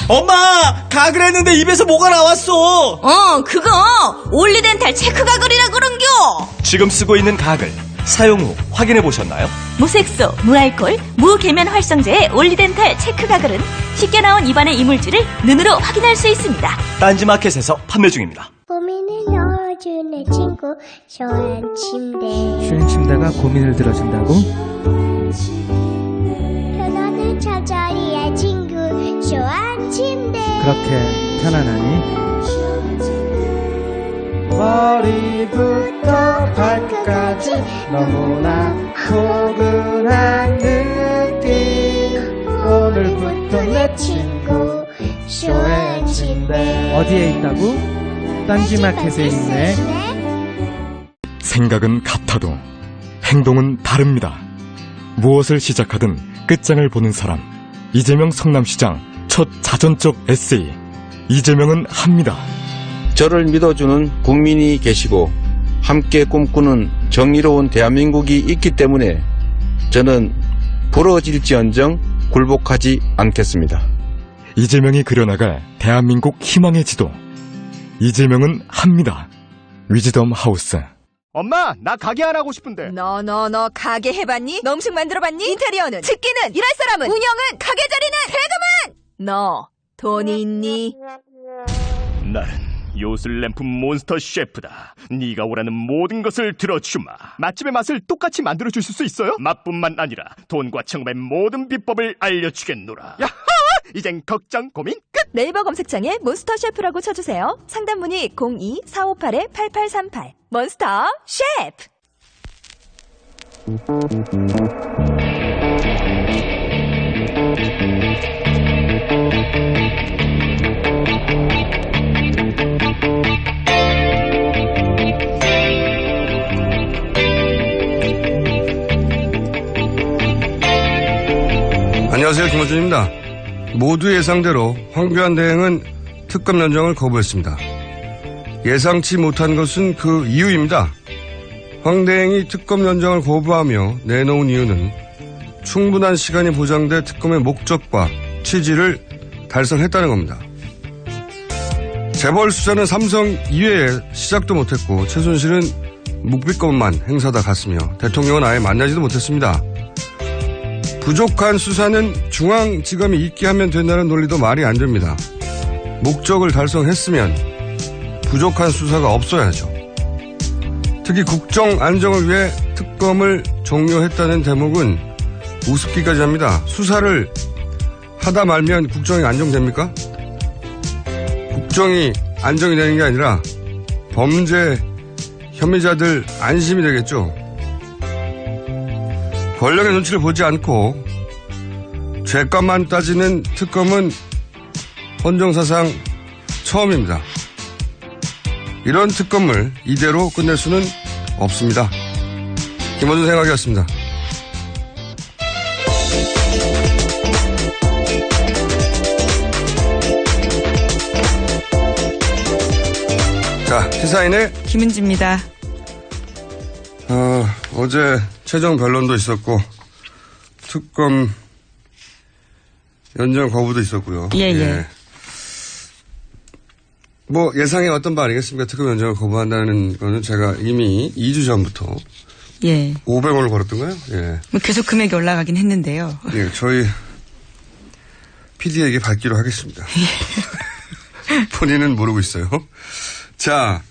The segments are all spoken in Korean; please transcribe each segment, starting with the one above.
엄마! 가글 했는데 입에서 뭐가 나왔어! 그거 올리덴탈 체크 가글이라 그런겨. 지금 쓰고 있는 가글 사용 후 확인해 보셨나요? 무색소, 무알콜, 무계면 활성제의 올리덴탈 체크 가글은 쉽게 나온 입안의 이물질을 눈으로 확인할 수 있습니다. 딴지마켓에서 판매 중입니다. 고민을 넣어주는 친구 쇼한 침대. 쇼한 침대가 고민을 들어준다고? 편안한 잠자리의 친구 쇼한 침대. 그렇게 편안하니? 머리부터 발끝까지 너무나 포근한 느낌. 오늘부터 내 친구 쇼한 침대. 어디에 있다고? 딴지마켓에 있네. 생각은 같아도 행동은 다릅니다. 무엇을 시작하든 끝장을 보는 사람. 이재명 성남시장 첫 자전적 에세이. 이재명은 합니다. 저를 믿어주는 국민이 계시고 함께 꿈꾸는 정의로운 대한민국이 있기 때문에 저는 부러질지언정 굴복하지 않겠습니다. 이재명이 그려나갈 대한민국 희망의 지도. 이재명은 합니다. 위즈덤 하우스. 엄마, 나 가게 안 하고 싶은데. 너 가게 해봤니? 너 음식 만들어봤니? 인테리어는? 집기는? 일할 사람은? 운영은? 가게 자리는? 세금은? 너 돈이 있니? 나는 요술램프 몬스터 셰프다. 네가 원하는 모든 것을 들어주마. 맛집의 맛을 똑같이 만들어주실 수 있어요? 맛뿐만 아니라 돈과 청음의 모든 비법을 알려주겠노라. 야하! 이젠 걱정 고민 끝! 네이버 검색창에 몬스터 셰프라고 쳐주세요. 상담 문의 02-458-8838. 몬스터 셰프! 안녕하세요, 김호준입니다. 모두 예상대로 황교안 대행은 특검 연장을 거부했습니다. 예상치 못한 것은 그 이유입니다. 황 대행이 특검 연장을 거부하며 내놓은 이유는 충분한 시간이 보장돼 특검의 목적과 취지를 달성했다는 겁니다. 재벌 수사는 삼성 이외에 시작도 못했고 최순실은 묵비권만 행사다 갔으며 대통령은 아예 만나지도 못했습니다. 부족한 수사는 중앙지검이 있게 하면 된다는 논리도 말이 안 됩니다. 목적을 달성했으면 부족한 수사가 없어야죠. 특히 국정 안정을 위해 특검을 종료했다는 대목은 우습기까지 합니다. 수사를 하다 말면 국정이 안정됩니까? 국정이 안정이 되는 게 아니라 범죄 혐의자들 안심이 되겠죠. 권력의 눈치를 보지 않고 죄값만 따지는 특검은 헌정사상 처음입니다. 이런 특검을 이대로 끝낼 수는 없습니다. 김호준 생각이었습니다. 자, 시사인의 김은지입니다. 어제 최종 변론도 있었고 특검 연장 거부도 있었고요. 예. 뭐 예상해 왔던 바 아니겠습니까? 특검 연장을 거부한다는 거는 제가 이미 2주 전부터 500원을 걸었던가요? 예. 뭐 계속 금액이 올라가긴 했는데요. 예, 저희 PD에게 받기로 하겠습니다. 본인은 모르고 있어요. 자,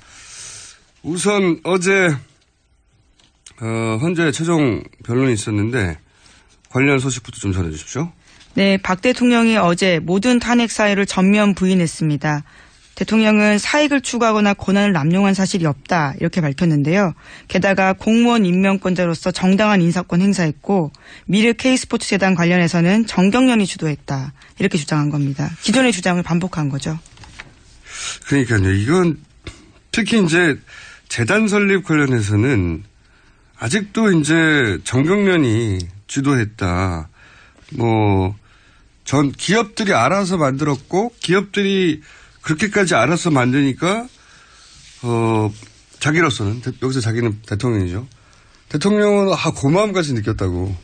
우선 어제 현재 최종 변론이 있었는데 관련 소식부터 좀 전해주십시오. 네, 박 대통령이 어제 모든 탄핵 사유를 전면 부인했습니다. 대통령은 사익을 추구하거나 권한을 남용한 사실이 없다 이렇게 밝혔는데요. 게다가 공무원 임명권자로서 정당한 인사권 행사했고 미르 K스포츠 재단 관련해서는 정경련이 주도했다 이렇게 주장한 겁니다. 기존의 주장을 반복한 거죠. 그러니까요. 이건 특히 이제 재단 설립 관련해서는 아직도 이제 정경련이 주도했다. 전 기업들이 알아서 만들었고 기업들이 그렇게까지 알아서 만드니까 자기로서는 여기서 자기는 대통령이죠. 대통령은 고마움까지 느꼈다고.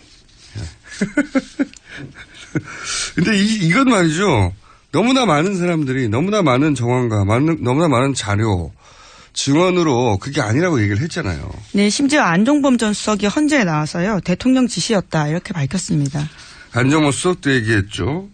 근데 이건 말이죠. 너무나 많은 사람들이 너무나 많은 정황과 너무나 많은 자료, 증언으로 그게 아니라고 얘기를 했잖아요. 네, 심지어 안종범 전 수석이 헌재에 나와서요. 대통령 지시였다 이렇게 밝혔습니다. 안종범 수석도 얘기했죠.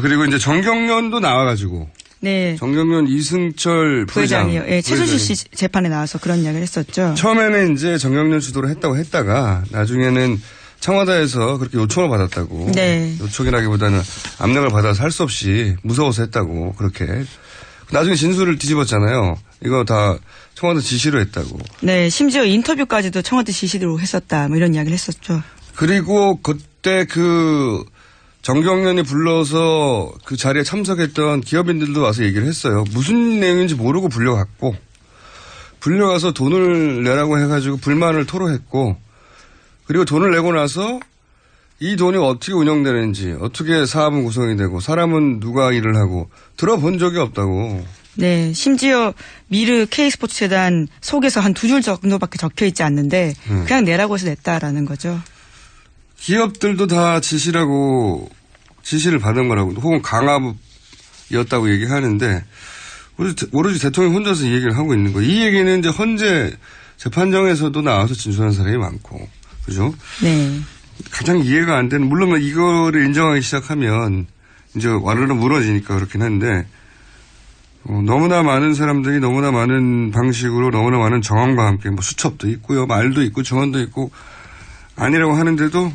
그리고 이제 정경련도 나와가지고. 네. 정경련 이승철 부회장이요. 예, 최순실 씨 재판에 나와서 그런 이야기를 했었죠. 처음에는 이제 정경련 주도로 했다고 했다가 나중에는 청와대에서 그렇게 요청을 받았다고. 네. 요청이라기보다는 압력을 받아서 할 수 없이 무서워서 했다고 그렇게. 나중에 진술을 뒤집었잖아요. 이거 다 청와대 지시로 했다고. 네, 심지어 인터뷰까지도 청와대 지시로 했었다. 뭐 이런 이야기를 했었죠. 그리고 그때 정경련이 불러서 그 자리에 참석했던 기업인들도 와서 얘기를 했어요. 무슨 내용인지 모르고 불려가서 돈을 내라고 해가지고 불만을 토로했고, 그리고 돈을 내고 나서 이 돈이 어떻게 운영되는지, 어떻게 사업은 구성이 되고, 사람은 누가 일을 하고 들어본 적이 없다고. 네, 심지어 미르 K스포츠재단 속에서 한 2줄 정도밖에 적혀 있지 않는데 그냥 내라고 해서 냈다라는 거죠. 기업들도 다 지시를 받은 거라고, 혹은 강압이었다고 얘기하는데, 오로지 대통령이 혼자서 이 얘기를 하고 있는 거예요. 이 얘기는 이제 헌재 재판정에서도 나와서 진술한 사람이 많고, 그죠? 네. 가장 이해가 안 되는, 물론 이거를 인정하기 시작하면 이제 와르르 무너지니까 그렇긴 한데, 너무나 많은 사람들이 너무나 많은 방식으로 너무나 많은 정황과 함께 수첩도 있고요, 말도 있고, 증언도 있고, 아니라고 하는데도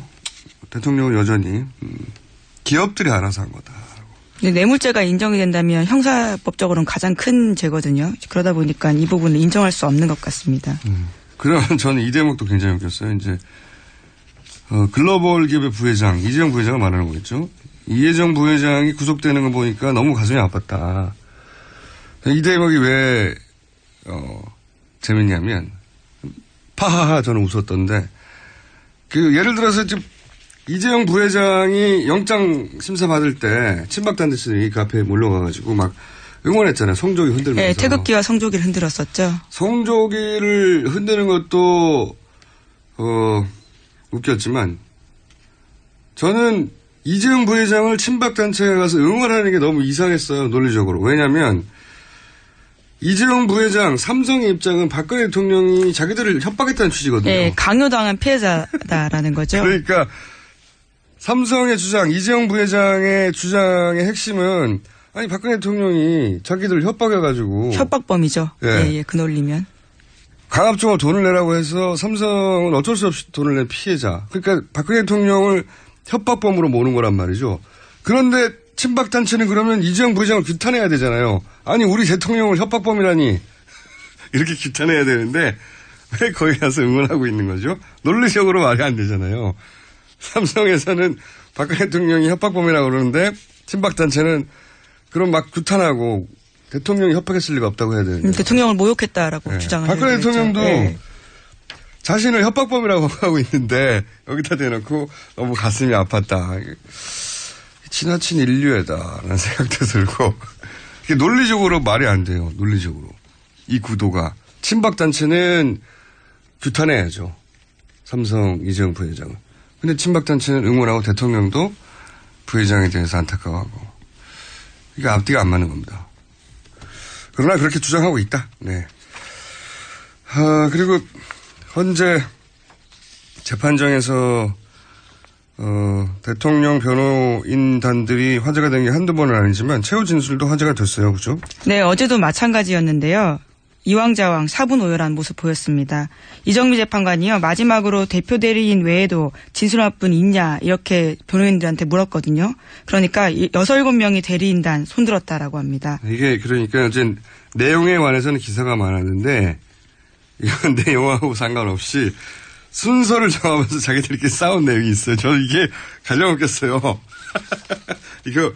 대통령은 여전히 기업들이 알아서 한 거다. 네, 뇌물죄가 인정이 된다면 형사법적으로는 가장 큰 죄거든요. 그러다 보니까 이 부분을 인정할 수 없는 것 같습니다. 그러면 저는 이 대목도 굉장히 웃겼어요. 이제 글로벌 기업의 부회장, 이재용 부회장을 말하는 거겠죠. 이재용 부회장이 구속되는 거 보니까 너무 가슴이 아팠다. 이 대목이 왜 재밌냐면, 파하하 저는 웃었던데, 예를 들어서 지금 이재용 부회장이 영장 심사 받을 때 친박단체들이 그 앞에 몰려가가지고 막 응원했잖아요. 성조기 흔들면서. 네, 태극기와 성조기를 흔들었었죠. 성조기를 흔드는 것도 웃겼지만, 저는 이재용 부회장을 친박단체에 가서 응원하는 게 너무 이상했어요. 논리적으로. 왜냐하면 이재용 부회장, 삼성의 입장은 박근혜 대통령이 자기들을 협박했다는 취지거든요. 네, 강요당한 피해자다라는 거죠. 그러니까 삼성의 주장, 이재용 부회장의 주장의 핵심은, 아니 박근혜 대통령이 자기들을 협박해가지고. 협박범이죠. 예, 예, 그 논리면. 강압적으로 돈을 내라고 해서 삼성은 어쩔 수 없이 돈을 낸 피해자. 그러니까 박근혜 대통령을 협박범으로 모는 거란 말이죠. 그런데 친박단체는 그러면 이재용 부회장을 규탄해야 되잖아요. 아니 우리 대통령을 협박범이라니 이렇게 규탄해야 되는데 왜 거기 가서 응원하고 있는 거죠? 논리적으로 말이 안 되잖아요. 삼성에서는 박근혜 대통령이 협박범이라고 그러는데 친박단체는 그럼 막 규탄하고 대통령이 협박했을 리가 없다고 해야 되는데. 대통령을 모욕했다라고 네. 주장을 박근혜 대통령도 네. 자신을 협박범이라고 하고 있는데 여기다 대놓고 너무 가슴이 아팠다. 지나친 인류애다라는 생각도 들고 이게 논리적으로 말이 안 돼요. 논리적으로. 이 구도가. 친박단체는 규탄해야죠. 삼성 이재용 부회장은. 근데 친박단체는 응원하고 대통령도 부회장에 대해서 안타까워하고. 이게 앞뒤가 안 맞는 겁니다. 그러나 그렇게 주장하고 있다. 네. 그리고 현재 재판정에서 대통령 변호인단들이 화제가 된 게 한두 번은 아니지만 최후 진술도 화제가 됐어요. 그죠? 네, 어제도 마찬가지였는데요. 이왕좌왕 사분오열한 모습 보였습니다. 이정미 재판관이요. 마지막으로 대표 대리인 외에도 진술할 분 있냐 이렇게 변호인들한테 물었거든요. 그러니까 6, 7명이 대리인단 손들었다라고 합니다. 이게 그러니까 이제 내용에 관해서는 기사가 많았는데 이건 내용하고 상관없이 순서를 정하면서 자기들끼리 싸운 내용이 있어요. 저는 이게 가장 웃겼어요. 이거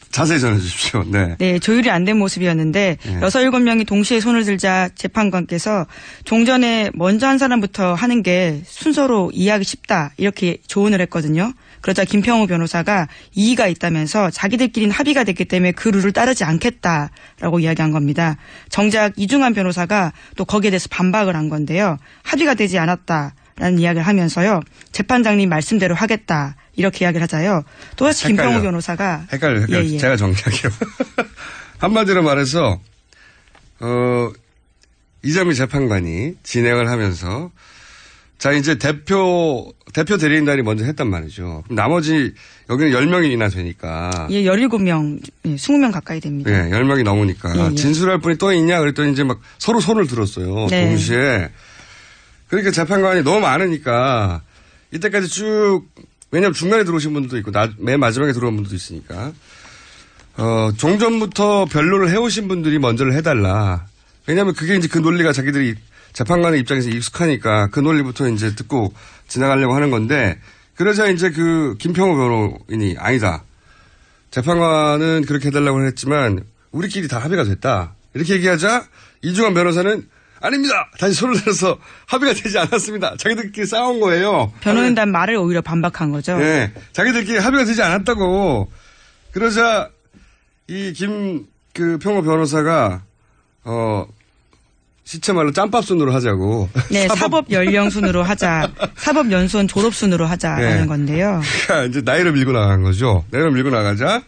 자세히 전해 주십시오. 네. 네, 조율이 안 된 모습이었는데 6, 7명이 동시에 손을 들자 재판관께서 종전에 먼저 한 사람부터 하는 게 순서로 이해하기 쉽다 이렇게 조언을 했거든요. 그러자 김평우 변호사가 이의가 있다면서 자기들끼리는 합의가 됐기 때문에 그 룰을 따르지 않겠다라고 이야기한 겁니다. 정작 이중환 변호사가 또 거기에 대해서 반박을 한 건데요. 합의가 되지 않았다. 라는 이야기를 하면서요. 재판장님 말씀대로 하겠다. 이렇게 이야기를 하자요. 또다시 김평호 헷갈려. 변호사가. 헷갈려. 예. 제가 정리할게요. 한마디로 말해서, 이정미 재판관이 진행을 하면서, 자, 이제 대표 대리인단이 먼저 했단 말이죠. 그럼 나머지, 여기는 10명이나 되니까. 예, 17명, 20명 가까이 됩니다. 예, 10명이 넘으니까. 예. 진술할 분이 또 있냐? 그랬더니 이제 막 서로 손을 들었어요. 네. 동시에. 그러니까 재판관이 너무 많으니까, 이때까지 쭉, 왜냐면 중간에 들어오신 분들도 있고, 맨 마지막에 들어온 분들도 있으니까. 종전부터 변론을 해오신 분들이 먼저를 해달라. 왜냐면 그게 이제 그 논리가 자기들이 재판관의 입장에서 익숙하니까 그 논리부터 이제 듣고 지나가려고 하는 건데, 그러자 이제 그 김평호 변호인이 아니다. 재판관은 그렇게 해달라고 했지만 우리끼리 다 합의가 됐다. 이렇게 얘기하자 이중환 변호사는 아닙니다. 다시 손을 들어서 합의가 되지 않았습니다. 자기들끼리 싸운 거예요. 변호인단 말을 오히려 반박한 거죠. 네. 자기들끼리 합의가 되지 않았다고. 그러자 이 평호 변호사가 시체말로 짬밥순으로 하자고. 네, 사법 연령순으로 하자. 사법 연수원 졸업순으로 하자라는 네. 건데요. 그러니까 이제 나이를 밀고 나간 거죠. 나이를 밀고 나가자.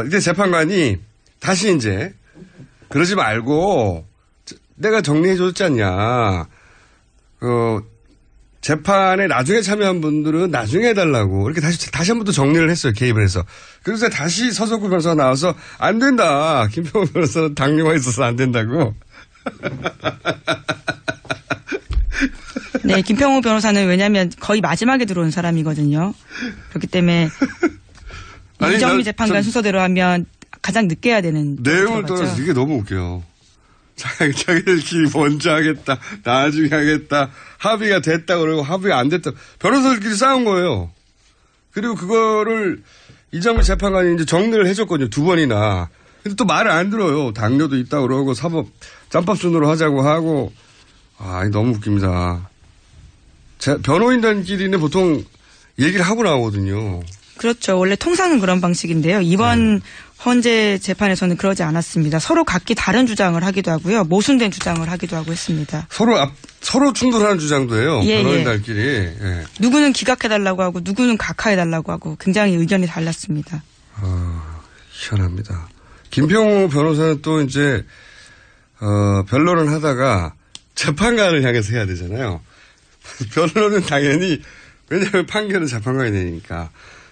이제 재판관이 다시 이제 그러지 말고 내가 정리해줬지 않냐. 재판에 나중에 참여한 분들은 나중에 해달라고 이렇게 다시 한 번 더 정리를 했어요. 개입을 해서. 그래서 다시 서석구 변호사가 나와서 안 된다. 김평호 변호사는 당뇨가 있어서 안 된다고. 네, 김평호 변호사는 왜냐하면 거의 마지막에 들어온 사람이거든요. 그렇기 때문에 아니, 이정미 재판관 순서대로 하면 가장 늦게 해야 되는. 내용을 떠나서 이게 너무 웃겨요. 자기들끼리 먼저 하겠다, 나중에 하겠다, 합의가 됐다 그러고 합의가 안 됐다. 변호사들끼리 싸운 거예요. 그리고 그거를 이정미 재판관이 이제 정리를 해줬거든요. 2번이나. 근데 또 말을 안 들어요. 당뇨도 있다 그러고 사법 짬밥순으로 하자고 하고. 아, 너무 웃깁니다. 변호인단끼리는 보통 얘기를 하고 나오거든요. 그렇죠. 원래 통상은 그런 방식인데요. 이번 헌재 재판에서는 그러지 않았습니다. 서로 각기 다른 주장을 하기도 하고요. 모순된 주장을 하기도 하고 했습니다. 서로 충돌하는 주장도 해요. 예, 변호인단끼리. 예. 누구는 기각해달라고 하고 누구는 각하해달라고 하고 굉장히 의견이 달랐습니다. 희한합니다. 김평호 변호사는 또 이제 변론을 하다가 재판관을 향해서 해야 되잖아요. 변론은 당연히 왜냐하면 판결은 재판관이 내니까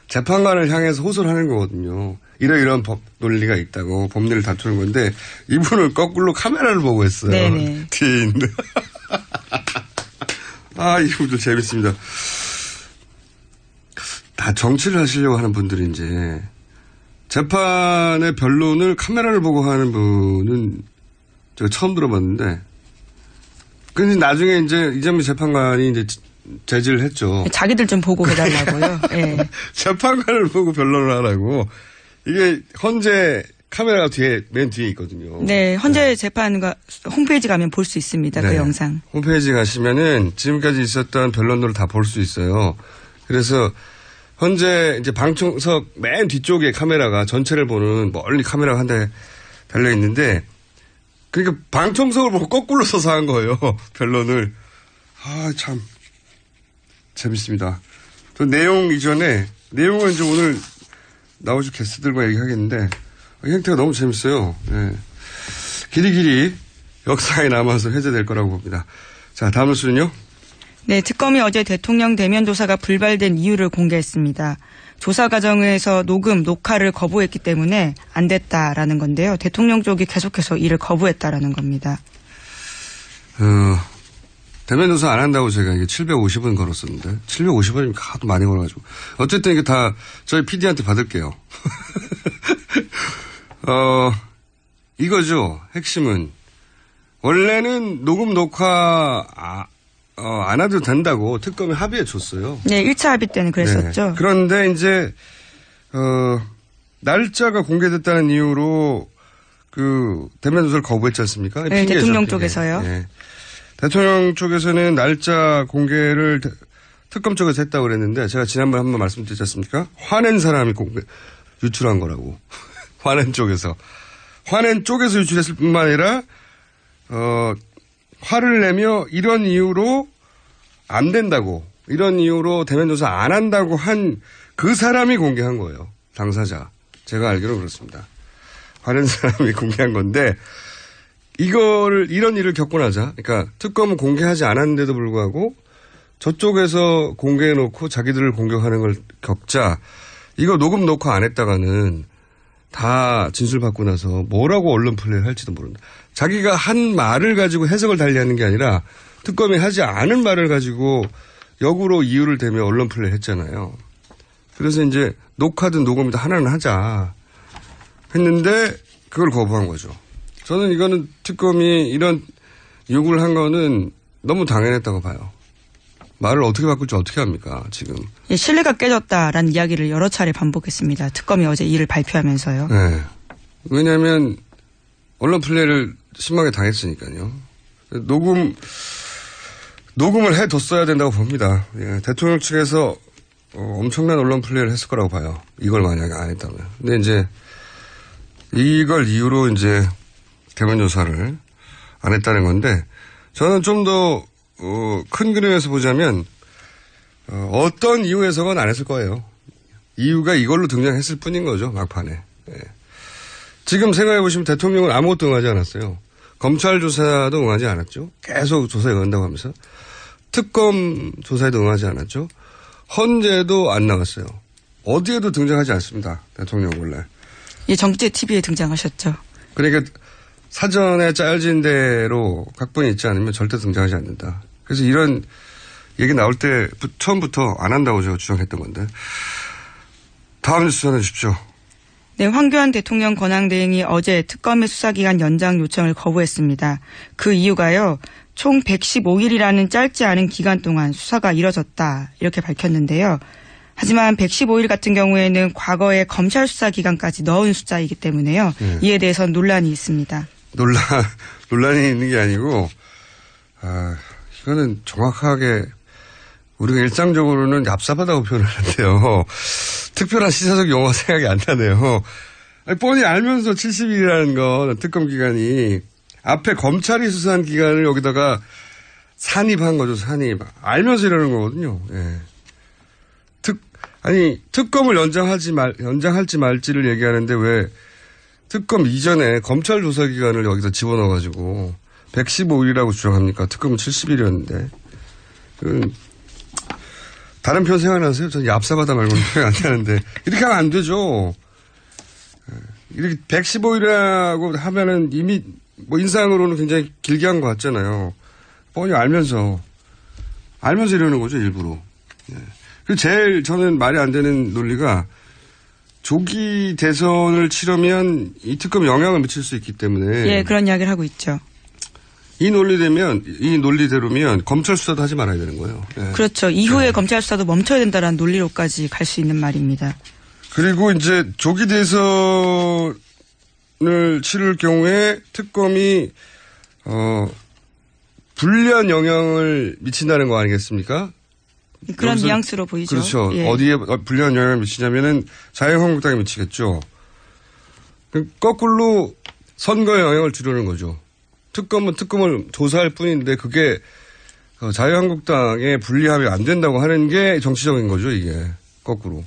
재판관을 향해서 호소를 하는 거거든요. 이러이러한 법 논리가 있다고 법리를 다투는 건데 이분을 거꾸로 카메라를 보고 했어요. 네네. 뒤에 있는. 이분들 재밌습니다. 다 정치를 하시려고 하는 분들이 이제 재판의 변론을 카메라를 보고 하는 분은 제가 처음 들어봤는데, 근데 나중에 이제 이정미 재판관이 이제 제지를 했죠. 자기들 좀 보고 해달라고요. 네. 재판관을 보고 변론을 하라고. 이게 헌재 카메라가 맨 뒤에 있거든요. 네, 헌재 재판과 홈페이지 가면 볼 수 있습니다. 네. 그 영상. 홈페이지 가시면은 지금까지 있었던 변론들을 다 볼 수 있어요. 그래서 현재 이제 방청석 맨 뒤쪽에 카메라가 전체를 보는 멀리 카메라가 한 대 달려 있는데, 그러니까 방청석을 보고 거꾸로 서서 한 거예요. 변론을. 참 재밌습니다. 또 내용 이전에 내용은 이제 오늘 나오실 게스트들과 얘기하겠는데 형태가 너무 재밌어요. 네. 길이길이 역사에 남아서 회자될 거라고 봅니다. 자, 다음 뉴스는요. 네, 특검이 어제 대통령 대면 조사가 불발된 이유를 공개했습니다. 조사 과정에서 녹화를 거부했기 때문에 안 됐다라는 건데요. 대통령 쪽이 계속해서 이를 거부했다라는 겁니다. 대면 조사 안 한다고 제가 이게 750원 걸었었는데 750원이면 하도 많이 걸어가지고 어쨌든 이게 다 저희 PD한테 받을게요. 이거죠. 핵심은 원래는 녹화 안 해도 된다고 특검이 합의해 줬어요. 네, 1차 합의 때는 그랬었죠. 네. 그런데 이제 날짜가 공개됐다는 이유로 그 대면 조사를 거부했지 않습니까? 네, 핑계죠, 대통령 핑계. 쪽에서요. 네. 대통령 쪽에서는 날짜 공개를 특검 쪽에서 했다고 그랬는데 제가 지난번에 한번 말씀드렸지 않습니까? 화낸 사람이 유출한 거라고. 화낸 쪽에서 유출했을 뿐만 아니라 화를 내며 이런 이유로 안 된다고 이런 이유로 대면 조사 안 한다고 한 그 사람이 공개한 거예요. 당사자. 제가 알기로 그렇습니다. 관련 사람이 공개한 건데 이런 일을 겪고 나자 그러니까 특검은 공개하지 않았는데도 불구하고 저쪽에서 공개해놓고 자기들을 공격하는 걸 겪자 이거 녹음 녹화 안 했다가는 다 진술 받고 나서 뭐라고 언론 플레이를 할지도 모른다. 자기가 한 말을 가지고 해석을 달리하는 게 아니라 특검이 하지 않은 말을 가지고 역으로 이유를 대며 언론 플레이를 했잖아요. 그래서 이제 녹화든 녹음이든 하나는 하자 했는데 그걸 거부한 거죠. 저는 이거는 특검이 이런 요구를 한 거는 너무 당연했다고 봐요. 말을 어떻게 바꿀지 어떻게 합니까 지금. 예, 신뢰가 깨졌다라는 이야기를 여러 차례 반복했습니다. 특검이 어제 이를 발표하면서요. 네. 왜냐하면 언론 플레이를 심하게 당했으니까요. 녹음을 해뒀어야 된다고 봅니다. 예, 대통령 측에서 엄청난 언론 플레이를 했을 거라고 봐요. 이걸 만약에 안 했다면. 근데 이제 이걸 이유로 이제 대면 조사를 안 했다는 건데 저는 좀 더 큰 그림에서 보자면 어떤 이유에서건 안 했을 거예요. 이유가 이걸로 등장했을 뿐인 거죠. 막판에. 예. 지금 생각해 보시면 대통령은 아무것도 응하지 않았어요. 검찰 조사도 응하지 않았죠. 계속 조사에 응한다고 하면서. 특검 조사에도 응하지 않았죠. 헌재도 안 나갔어요. 어디에도 등장하지 않습니다. 대통령 원래. 예, 정치 TV에 등장하셨죠. 그러니까 사전에 짜여진 대로 각본이 있지 않으면 절대 등장하지 않는다. 그래서 이런 얘기 나올 때 처음부터 안 한다고 제가 주장했던 건데. 다음 뉴스 전해주십시오. 네, 황교안 대통령 권한대행이 어제 특검의 수사기간 연장 요청을 거부했습니다. 그 이유가요. 총 115일이라는 짧지 않은 기간 동안 수사가 이뤄졌다 이렇게 밝혔는데요. 하지만 115일 같은 경우에는 과거의 검찰 수사 기간까지 넣은 숫자이기 때문에요. 네. 이에 대해서는 논란이 있습니다. 논란이 있는 게 아니고 이거는 정확하게 우리가 일상적으로는 얍삽하다고 표현하는데요. 특별한 시사적 용어가 생각이 안 나네요. 뻔히 알면서 70일이라는 건 특검 기간이 앞에 검찰이 수사한 기간을 여기다가 산입한 거죠. 산입. 알면서 이러는 거거든요. 예. 특검을 연장할지 말지를 얘기하는데 왜 특검 이전에 검찰 조사 기간을 여기서 집어넣어가지고 115일이라고 주장합니까? 특검은 70일이었는데. 다른 표현 생각나세요? 저는 얍삽하다 말고는 표현 안 나는데. 이렇게 하면 안 되죠. 이렇게 115일이라고 하면은 이미 뭐 인상으로는 굉장히 길게 한 것 같잖아요. 뻔히 알면서 이러는 거죠, 일부러. 그리고 제일 저는 말이 안 되는 논리가 조기 대선을 치르면 이 특검 영향을 미칠 수 있기 때문에. 예, 그런 이야기를 하고 있죠. 이 논리대로면 검찰 수사도 하지 말아야 되는 거예요. 예. 그렇죠. 이후에 검찰 수사도 멈춰야 된다는 논리로까지 갈 수 있는 말입니다. 그리고 이제 조기 대선을 치를 경우에 특검이 불리한 영향을 미친다는 거 아니겠습니까? 그런 뉘앙스로 보이죠. 그렇죠. 예. 어디에 불리한 영향을 미치냐면은 자유한국당에 미치겠죠. 거꾸로 선거에 영향을 주려는 거죠. 특검은 특검을 조사할 뿐인데 그게 자유한국당에 불리하면 안 된다고 하는 게 정치적인 거죠, 이게. 거꾸로.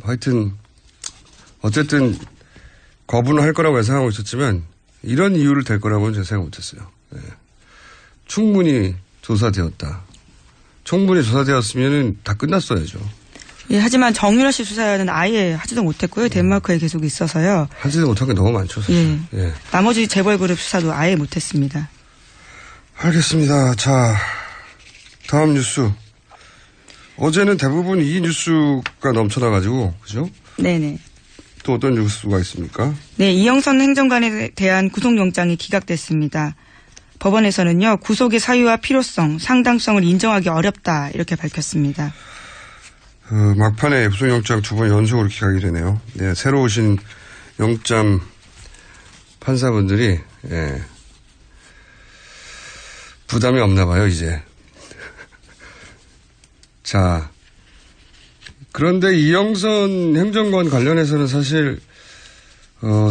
하여튼 어쨌든 거부는 할 거라고 예상하고 있었지만 이런 이유를 댈 거라고는 제가 생각 못했어요. 네. 충분히 조사되었다. 충분히 조사되었으면 다 끝났어야죠. 예, 하지만 정유라 씨 수사는 아예 하지도 못했고요. 덴마크에 계속 있어서요. 하지도 못한 게 너무 많죠, 사실. 예. 예. 나머지 재벌그룹 수사도 아예 못했습니다. 알겠습니다. 자, 다음 뉴스. 어제는 대부분 이 뉴스가 넘쳐나가지고, 그죠? 네네. 또 어떤 뉴스가 있습니까? 네, 이영선 행정관에 대한 구속영장이 기각됐습니다. 법원에서는요, 구속의 사유와 필요성, 상당성을 인정하기 어렵다 이렇게 밝혔습니다. 막판에 구속영장 2번 연속으로 기각이 되네요. 네, 새로 오신 영장 판사분들이 예, 부담이 없나 봐요, 이제. 자, 그런데 이영선 행정관 관련해서는 사실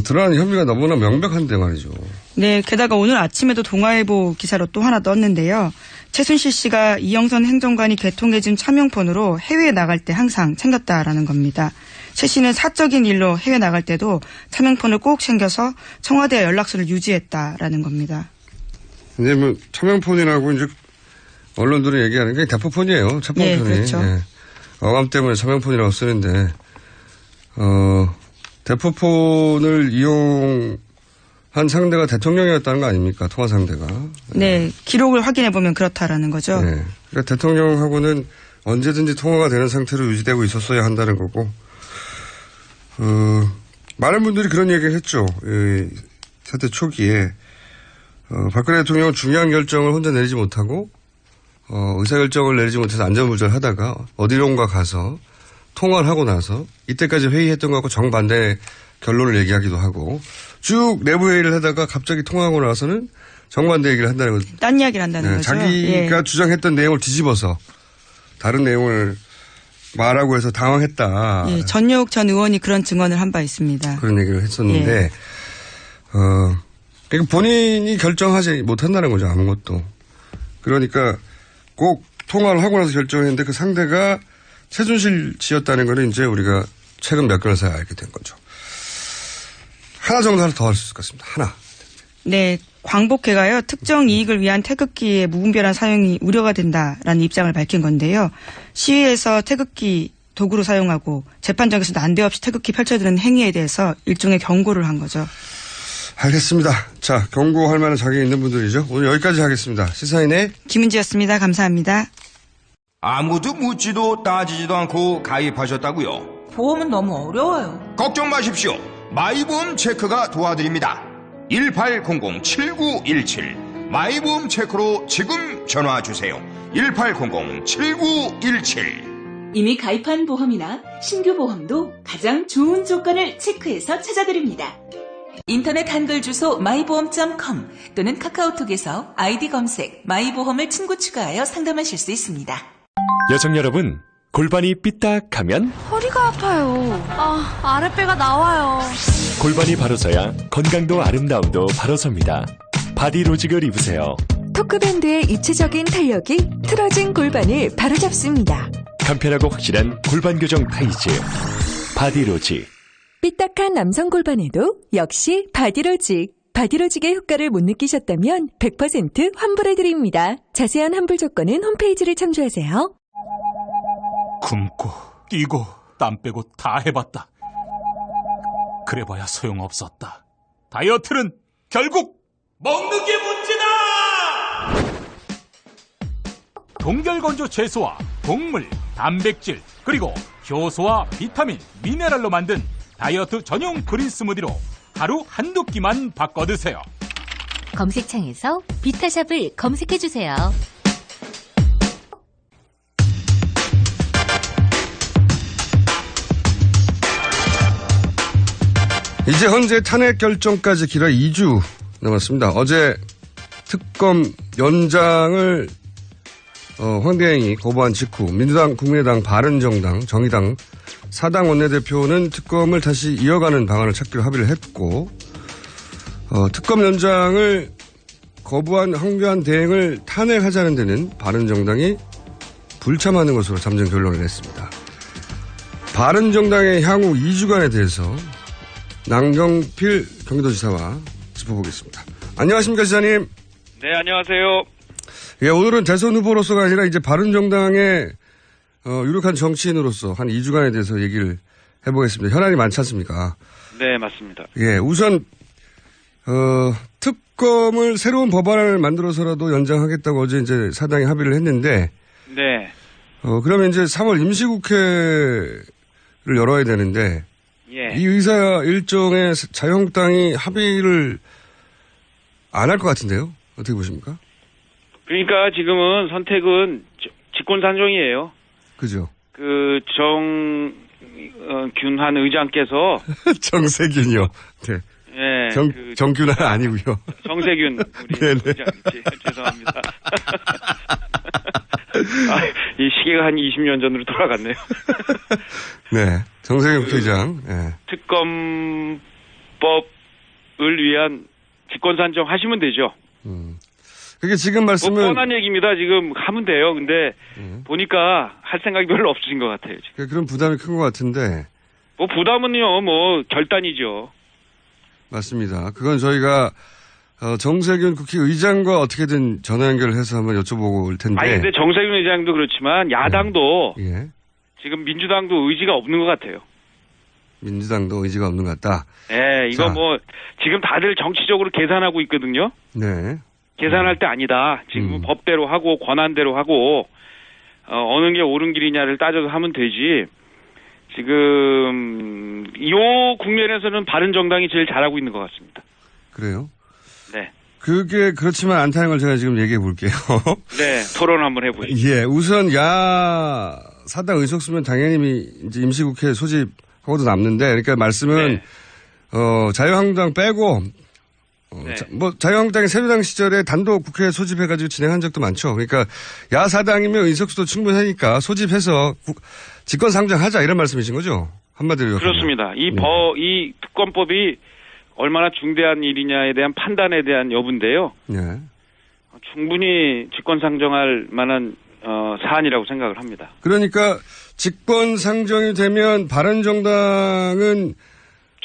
드러난 혐의가 너무나 명백한데 말이죠. 네, 게다가 오늘 아침에도 동아일보 기사로 또 하나 떴는데요. 최순실 씨가 이영선 행정관이 개통해준 차명폰으로 해외에 나갈 때 항상 챙겼다라는 겁니다. 최 씨는 사적인 일로 해외 나갈 때도 차명폰을 꼭 챙겨서 청와대 연락처를 유지했다라는 겁니다. 이제 뭐 차명폰이라고 이제 언론들이 얘기하는 게 대포폰이에요. 차명폰이. 네, 그렇죠. 예. 어감 때문에 차명폰이라고 쓰는데 대포폰을 이용한 상대가 대통령이었다는 거 아닙니까? 통화 상대가. 네, 기록을 확인해 보면 그렇다라는 거죠. 네. 그러니까 대통령하고는 언제든지 통화가 되는 상태로 유지되고 있었어야 한다는 거고. 많은 분들이 그런 얘기를 했죠. 사태 초기에 박근혜 대통령은 중요한 결정을 혼자 내리지 못하고 의사결정을 내리지 못해서 안전부절하다가 어디론가 가서 통화를 하고 나서 이때까지 회의했던 것하고 정반대 결론을 얘기하기도 하고 쭉 내부 회의를 하다가 갑자기 통화하고 나서는 정반대 얘기를 한다는 거죠. 딴 이야기를 한다는 거죠. 자기가 주장했던 내용을 뒤집어서 다른 내용을 말하고 해서 당황했다. 예, 전효욱 전 의원이 그런 증언을 한 바 있습니다. 그런 얘기를 했었는데 그러니까 본인이 결정하지 못한다는 거죠. 아무것도. 그러니까 꼭 통화를 하고 나서 결정했는데 그 상대가 최순실 씨였다는 거는 이제 우리가 최근 몇 개월 사이에 알게 된 거죠. 하나 정도 더 할 수 있을 것 같습니다. 하나. 네, 광복회가요. 특정 이익을 위한 태극기의 무분별한 사용이 우려가 된다라는 입장을 밝힌 건데요. 시위에서 태극기 도구로 사용하고 재판장에서 난데없이 태극기 펼쳐드는 행위에 대해서 일종의 경고를 한 거죠. 알겠습니다. 자, 경고할 만한 자격이 있는 분들이죠. 오늘 여기까지 하겠습니다. 시사인의 김은지였습니다. 감사합니다. 아무도 묻지도 따지지도 않고 가입하셨다고요? 보험은 너무 어려워요. 걱정 마십시오. 마이보험 체크가 도와드립니다. 1800-7917 마이보험 체크로 지금 전화 주세요. 1800-7917 이미 가입한 보험이나 신규 보험도 가장 좋은 조건을 체크해서 찾아드립니다. 인터넷 한글 주소 마이보험.com 또는 카카오톡에서 아이디 검색 마이보험을 친구 추가하여 상담하실 수 있습니다. 여성 여러분, 골반이 삐딱하면 허리가 아파요. 아랫배가 나와요. 골반이 바로 서야 건강도 아름다움도 바로 섭니다. 바디로직을 입으세요. 토크밴드의 입체적인 탄력이 틀어진 골반을 바로잡습니다. 간편하고 확실한 골반 교정 타이즈 바디로직. 삐딱한 남성 골반에도 역시 바디로직. 바디로직의 효과를 못 느끼셨다면 100% 환불해드립니다. 자세한 환불 조건은 홈페이지를 참조하세요. 굶고 뛰고 땀 빼고 다 해봤다. 그래봐야 소용없었다. 다이어트는 결국 먹는 게 문제다. 동결건조 채소와 곡물, 단백질 그리고 효소와 비타민, 미네랄로 만든 다이어트 전용 그린 스무디로 하루 한두 끼만 바꿔 드세요. 검색창에서 비타샵을 검색해주세요. 이제 현재 탄핵 결정까지 길어 2주 남았습니다. 어제 특검 연장을 황대행이 거부한 직후 민주당, 국민의당, 바른정당, 정의당 4당 원내대표는 특검을 다시 이어가는 방안을 찾기로 합의를 했고 특검 연장을 거부한 황교안 대행을 탄핵하자는 데는 바른정당이 불참하는 것으로 잠정 결론을 냈습니다. 바른정당의 향후 2주간에 대해서 남경필 경기도지사와 짚어보겠습니다. 안녕하십니까, 지사님. 네, 안녕하세요. 예, 오늘은 대선 후보로서가 아니라 이제 바른정당의 유력한 정치인으로서 한 2주간에 대해서 얘기를 해보겠습니다. 현안이 많지 않습니까? 네, 맞습니다. 예, 우선 특검을 새로운 법안을 만들어서라도 연장하겠다고 어제 이제 사당이 합의를 했는데, 네. 그러면 이제 3월 임시국회를 열어야 되는데, 예. 이 의사 일정에 자유한국당이 합의를 안 할 것 같은데요? 어떻게 보십니까? 그러니까 지금은 선택은 직권산정이에요. 그죠? 정균환 의장께서. 정세균이요. 네. 예. 정균환 아니고요. 정세균 우리 의장. 죄송합니다. 이 시계가 한 20년 전으로 돌아갔네요. 네. 정세균 국회의장. 네. 특검 입법을 위한 직권산정 하시면 되죠. 그게 지금 말씀은 뭐 뻔한 얘기입니다. 지금 하면 돼요. 근데 보니까 할 생각이 별로 없으신 것 같아요. 지금. 그런 부담이 큰 것 같은데. 뭐 부담은요. 뭐 결단이죠. 맞습니다. 그건 저희가 정세균 국회의장과 어떻게든 전화 연결해서 한번 여쭤보고 올 텐데. 아니 근데 정세균 의장도 그렇지만 야당도 예. 지금 민주당도 의지가 없는 것 같아요. 민주당도 의지가 없는 것 같다. 네, 이거 자. 뭐 지금 다들 정치적으로 계산하고 있거든요. 네. 계산할 때 아니다. 지금 법대로 하고 권한대로 하고 어느 게 옳은 길이냐를 따져서 하면 되지. 지금 요 국면에서는 바른정당이 제일 잘하고 있는 것 같습니다. 그래요? 네. 그게 그렇지만 않다는 걸 제가 지금 얘기해 볼게요. 네, 토론 한번 해보시죠. 예, 우선 사당 의석수면 당연히 이제 임시국회 소집하고도 남는데, 그러니까 말씀은 자유한국당 빼고 자유한국당이 새누리당 시절에 단독 국회 소집해가지고 진행한 적도 많죠. 그러니까 야사당이면 의석수도 충분하니까 소집해서 직권상정하자 이런 말씀이신 거죠? 한마디로 요약하면. 그렇습니다. 이 특검법이 얼마나 중대한 일이냐에 대한 판단에 대한 여부인데요. 네. 충분히 직권상정할 만한 사안이라고 생각을 합니다. 그러니까 직권상정이 되면 바른정당은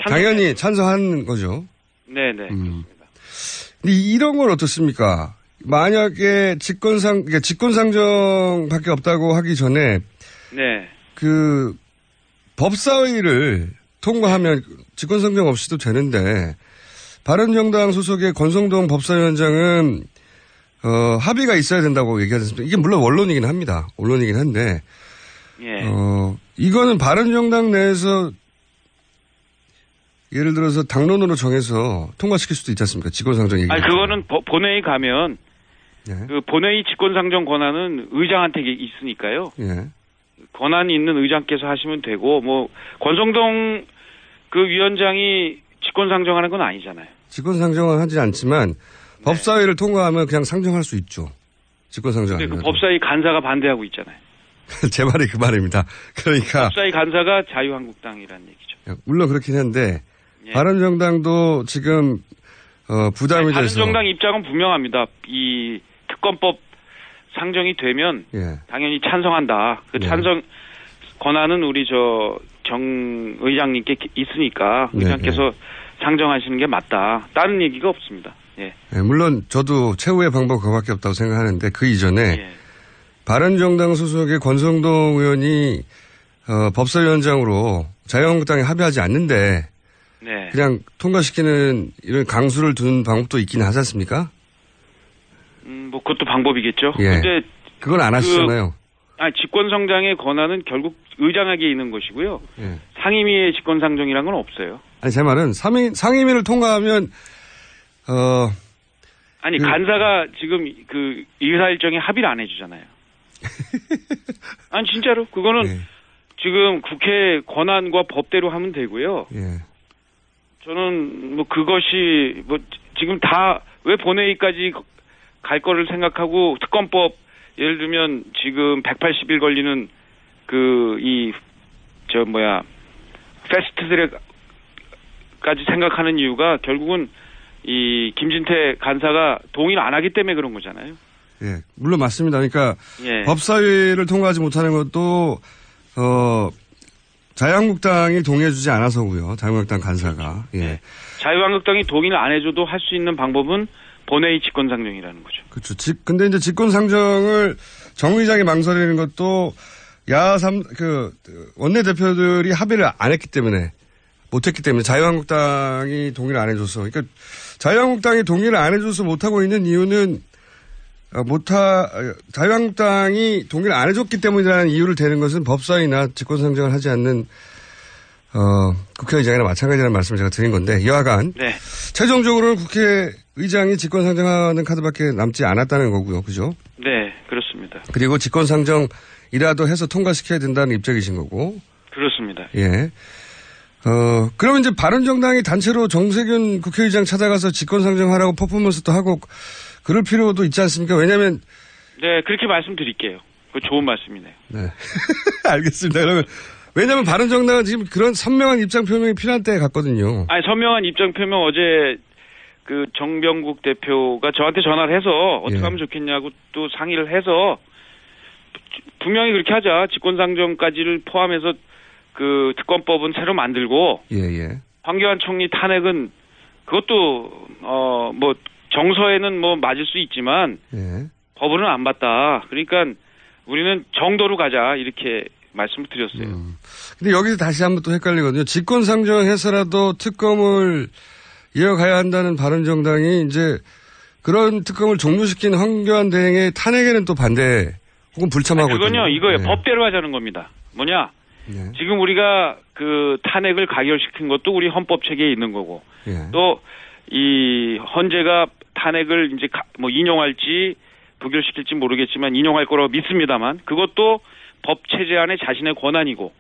당연히 찬성하는 거죠. 네네. 근데 이런 건 어떻습니까? 만약에 직권상정밖에 없다고 하기 전에 네. 그 법사위를 통과하면 직권상정 없이도 되는데 바른정당 소속의 권성동 법사위원장은 합의가 있어야 된다고 얘기하셨습니다. 이게 물론 원론이긴 합니다. 원론이긴 한데 예. 이거는 바른정당 내에서 예를 들어서 당론으로 정해서 통과시킬 수도 있지 않습니까? 직권상정 얘기. 아니 그거는 본회의 가면 그 본회의 직권상정 권한은 의장한테 있으니까요. 예. 권한이 있는 의장께서 하시면 되고 뭐 권성동 그 위원장이 직권상정하는 건 아니잖아요. 직권상정은 하지 않지만 법사위를 통과하면 그냥 상정할 수 있죠. 직권상정 근데 아니면. 그 법사위 간사가 반대하고 있잖아요. 제 말이 그 말입니다. 그러니까 법사위 간사가 자유한국당이라는 얘기죠. 물론 그렇긴 한데 바른정당도 지금 부담이 돼서. 바른정당 입장은 분명합니다. 이 특검법 상정이 되면 당연히 찬성한다. 그 찬성 권한은 우리 정 의장님께 있으니까 의장께서 상정하시는 게 맞다. 다른 얘기가 없습니다. 예. 물론 저도 최후의 방법 그거밖에 없다고 생각하는데 그 이전에 바른정당 소속의 권성동 의원이 법사위원장으로 자유한국당에 합의하지 않는데 그냥 통과시키는 이런 강수를 두는 방법도 있긴 하지 않습니까? 뭐 그것도 방법이겠죠. 예. 근데 그건 안 하시잖아요. 직권상정의 권한은 결국 의장에게 있는 것이고요. 예. 상임위의 직권상정이란 건 없어요. 아니 제 말은 상임위를 통과하면 간사가 지금 그 의사일정에 합의를 안 해주잖아요. 아니 진짜로 그거는 지금 국회 권한과 법대로 하면 되고요. 저는 뭐 그것이 뭐 지금 다 왜 본회의까지 갈 거를 생각하고 특검법 예를 들면 지금 180일 걸리는 패스트트랙까지 생각하는 이유가 결국은 이 김진태 간사가 동의를 안 하기 때문에 그런 거잖아요. 예, 물론 맞습니다. 그러니까 법사위를 통과하지 못하는 것도 자유한국당이 동의해주지 않아서고요. 자유한국당 간사가. 예. 자유한국당이 동의를 안 해줘도 할 수 있는 방법은 본회의 직권상정이라는 거죠. 그렇죠. 근데 이제 직권상정을 정 의장이 망설이는 것도 원내대표들이 합의를 안 했기 때문에 못했기 때문에 자유한국당이 동의를 안 해줘서. 그러니까 자유한국당이 동의를 안 해줘서 못하고 있는 이유는 자유한국당이 동의를 안 해줬기 때문이라는 이유를 대는 것은 법사위나 직권상정을 하지 않는 국회의장이나 마찬가지라는 말씀을 제가 드린 건데 여하간 최종적으로는 국회의장이 직권상정하는 카드밖에 남지 않았다는 거고요. 그죠? 네, 그렇습니다. 그리고 직권상정이라도 해서 통과시켜야 된다는 입장이신 거고. 그렇습니다. 예. 그러면 이제 바른정당이 단체로 정세균 국회의장 찾아가서 직권상정하라고 퍼포먼스도 하고 그럴 필요도 있지 않습니까? 왜냐하면 네, 그렇게 말씀드릴게요. 그 좋은 말씀이네요. 네, 알겠습니다. 그러면 왜냐하면 바른정당은 지금 그런 선명한 입장 표명이 필요한 때에 갔거든요. 아니, 선명한 입장 표명 어제 그 정병국 대표가 저한테 전화를 해서 어떻게 하면 좋겠냐고 또 상의를 해서 분명히 그렇게 하자. 직권상정까지를 포함해서 그 특검법은 새로 만들고 황교안 총리 탄핵은 그것도 뭐 정서에는 뭐 맞을 수 있지만 법으로는 안 맞다. 그러니까 우리는 정도로 가자 이렇게 말씀을 드렸어요. 근데 여기서 다시 한번 또 헷갈리거든요. 직권상정해서라도 특검을 이어가야 한다는 바른정당이 이제 그런 특검을 종료시킨 황교안 대행의 탄핵에는 또 반대 혹은 불참하고 그건요. 이거예요. 법대로 하자는 겁니다. 뭐냐? 지금 우리가 그 탄핵을 가결시킨 것도 우리 헌법 체계에 있는 거고 또 이 헌재가 탄핵을 이제 뭐 인용할지 부결시킬지 모르겠지만 인용할 거라고 믿습니다만 그것도 법 체제 안에 자신의 권한이고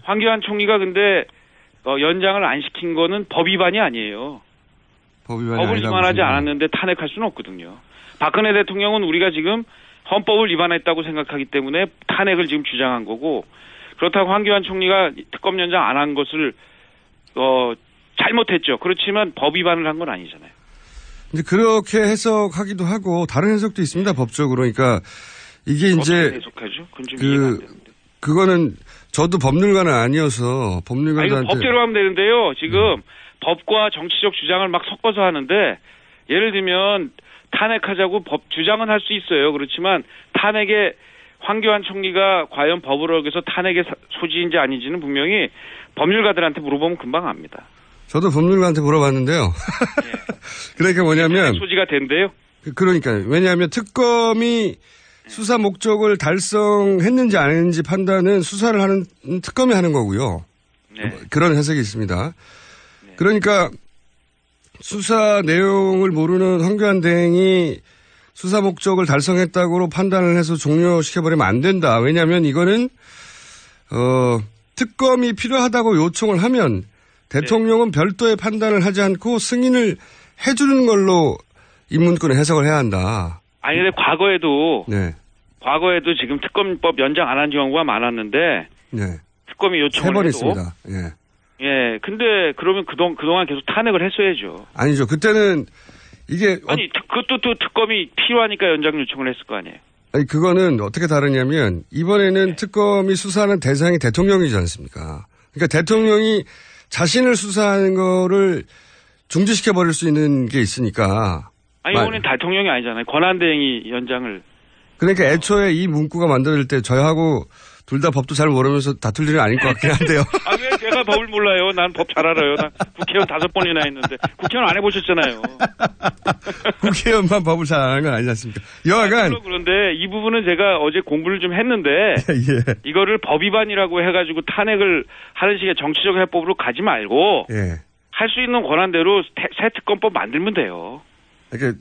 황교안 총리가 근데 연장을 안 시킨 거는 법 위반이 아니에요. 법을 위반하지 않았는데 탄핵할 수는 없거든요. 박근혜 대통령은 우리가 지금 헌법을 위반했다고 생각하기 때문에 탄핵을 지금 주장한 거고 그렇다고 황교안 총리가 특검 연장 안 한 것을 잘못했죠. 그렇지만 법 위반을 한 건 아니잖아요. 근데 그렇게 해석하기도 하고 다른 해석도 있습니다. 법적으로. 그러니까 이게 이제 해석하죠? 그건 좀 이해가 안 되는데. 그거는 저도 법률가는 아니어서 법률가한테 법대로 하면 되는데요. 지금 법과 정치적 주장을 막 섞어서 하는데 예를 들면 탄핵하자고 법 주장은 할 수 있어요. 그렇지만 탄핵에 황교안 총리가 과연 법을 어겨서 탄핵의 소지인지 아닌지는 분명히 법률가들한테 물어보면 금방 압니다. 저도 법률가한테 물어봤는데요. 그러니까 뭐냐면 소지가 된대요. 그러니까요. 왜냐하면 특검이 수사 목적을 달성했는지 안 했는지 판단은 수사를 하는 특검이 하는 거고요. 그런 해석이 있습니다. 그러니까 수사 내용을 모르는 황교안 대행이 수사 목적을 달성했다고 판단을 해서 종료시켜버리면 안 된다. 왜냐하면 이거는 특검이 필요하다고 요청을 하면 대통령은 별도의 판단을 하지 않고 승인을 해주는 걸로 이 문구는 해석을 해야 한다. 아니 근데 과거에도 지금 특검법 연장 안 한 경우가 많았는데 특검이 요청을 3번 해도 있습니다. 근데 그러면 그동안 계속 탄핵을 했어야죠. 아니죠. 그때는 이게 그것도 또 특검이 필요하니까 연장 요청을 했을 거 아니에요. 아니 그거는 어떻게 다르냐면 이번에는 특검이 수사하는 대상이 대통령이지 않습니까? 그러니까 대통령이 자신을 수사하는 거를 중지시켜 버릴 수 있는 게 있으니까. 아니 이번엔 대통령이 아니잖아요. 권한대행이 연장을. 그러니까 애초에 이 문구가 만들어질 때 저희하고 둘 다 법도 잘 모르면서 다툴 일은 아닐 것 같긴 한데요. 아, 왜 제가 법을 몰라요? 난 법 잘 알아요. 난 국회의원 5번이나 했는데 국회의원 안 해보셨잖아요. 국회의원만 법을 잘 아는 건 아니지 않습니까? 여하간. 그런데 이 부분은 제가 어제 공부를 좀 했는데 이거를 법 위반이라고 해가지고 탄핵을 하는 식의 정치적 해법으로 가지 말고 할 수 있는 권한대로 새 특검법 만들면 돼요. 그러니까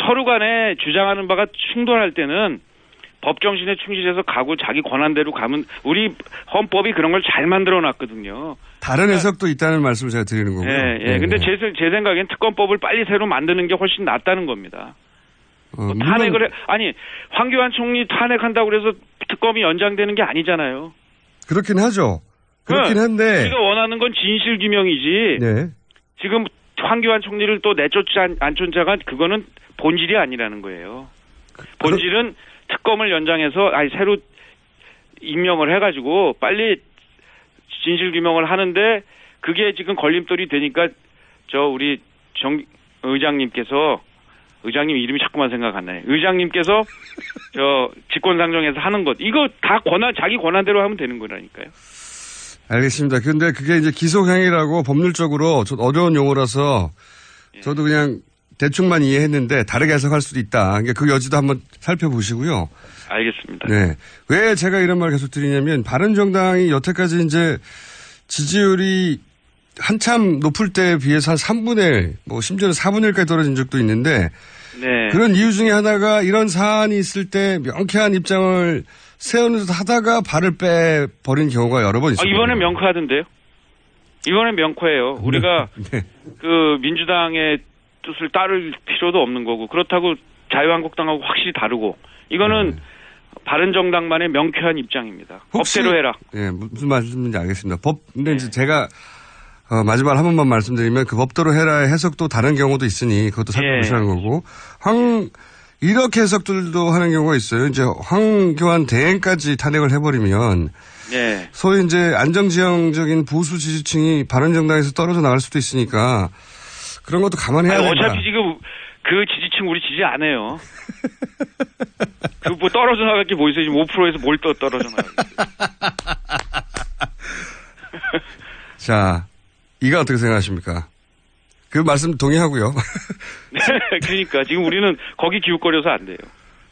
서로 간에 주장하는 바가 충돌할 때는 법 정신에 충실해서 가고 자기 권한대로 가면 우리 헌법이 그런 걸 잘 만들어 놨거든요. 다른 해석도 있다는 말씀을 제가 드리는 거고요. 근데 제 생각엔 특검법을 빨리 새로 만드는 게 훨씬 낫다는 겁니다. 탄핵을 아니 황교안 총리 탄핵한다고 그래서 특검이 연장되는 게 아니잖아요. 그렇긴 하죠. 그렇긴 한데 우리가 원하는 건 진실 규명이지. 지금 황교안 총리를 또 내쫓지 않은 자가 그거는 본질이 아니라는 거예요. 본질은 특검을 연장해서 새로 임명을 해가지고 빨리 진실 규명을 하는데 그게 지금 걸림돌이 되니까 우리 의장님 이름이 자꾸만 생각 안 나요. 의장님께서 직권상정해서 하는 것 이거 다 자기 권한대로 하면 되는 거라니까요. 알겠습니다. 근데 그게 이제 기소행위라고 법률적으로 좀 어려운 용어라서 저도 그냥 대충만 이해했는데 다르게 해석할 수도 있다. 그러니까 그 여지도 한번 살펴보시고요. 알겠습니다. 왜 제가 이런 말 계속 드리냐면 바른정당이 여태까지 이제 지지율이 한참 높을 때에 비해서 한 3분의 1, 심지어는 4분의 1까지 떨어진 적도 있는데 그런 이유 중에 하나가 이런 사안이 있을 때 명쾌한 입장을 세우면서 하다가 발을 빼버린 경우가 여러 번 있습니다. 이번엔 명쾌하던데요? 이번엔 명쾌해요. 우리가 그 민주당의 뜻을 따를 필요도 없는 거고 그렇다고 자유한국당하고 확실히 다르고 이거는 바른정당만의 명쾌한 입장입니다. 법대로 해라. 예, 무슨 말씀인지 알겠습니다. 근데 이제 제가 마지막으로 한 번만 말씀드리면 그 법대로 해라의 해석도 다른 경우도 있으니 그것도 살펴보시라는 거고 이렇게 해석들도 하는 경우가 있어요. 이제 황교안 대행까지 탄핵을 해버리면 소위 이제 안정지향적인 보수 지지층이 바른정당에서 떨어져 나갈 수도 있으니까 그런 것도 감안해야 된다. 어차피 지금 그 지지층 우리 지지 안 해요. 그 뭐 떨어져 나갈 게 뭐 있어요? 지금 5%에서 뭘 떨어져 나가겠어요. 자, 이거 어떻게 생각하십니까? 그 말씀 동의하고요. 네, 그러니까 지금 우리는 거기 기웃거려서 안 돼요.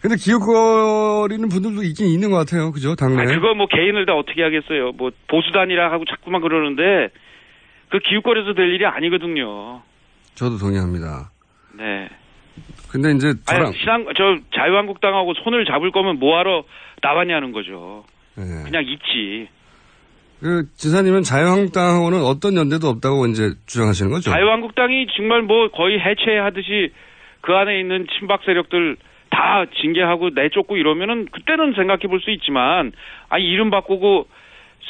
근데 기웃거리는 분들도 있긴 있는 것 같아요. 그죠? 당내에. 그거 뭐 개인을 다 어떻게 하겠어요. 뭐 보수단이라 하고 자꾸만 그러는데 그 기웃거려서 될 일이 아니거든요. 저도 동의합니다. 네. 근데 이제 저랑 자유한국당하고 손을 잡을 거면 뭐하러 나왔냐는 거죠. 네. 그냥 있지. 그 지사님은 자유한국당하고는 어떤 연대도 없다고 이제 주장하시는 거죠? 자유한국당이 정말 뭐 거의 해체하듯이 그 안에 있는 친박 세력들 다 징계하고 내쫓고 이러면은 그때는 생각해 볼 수 있지만 이름 바꾸고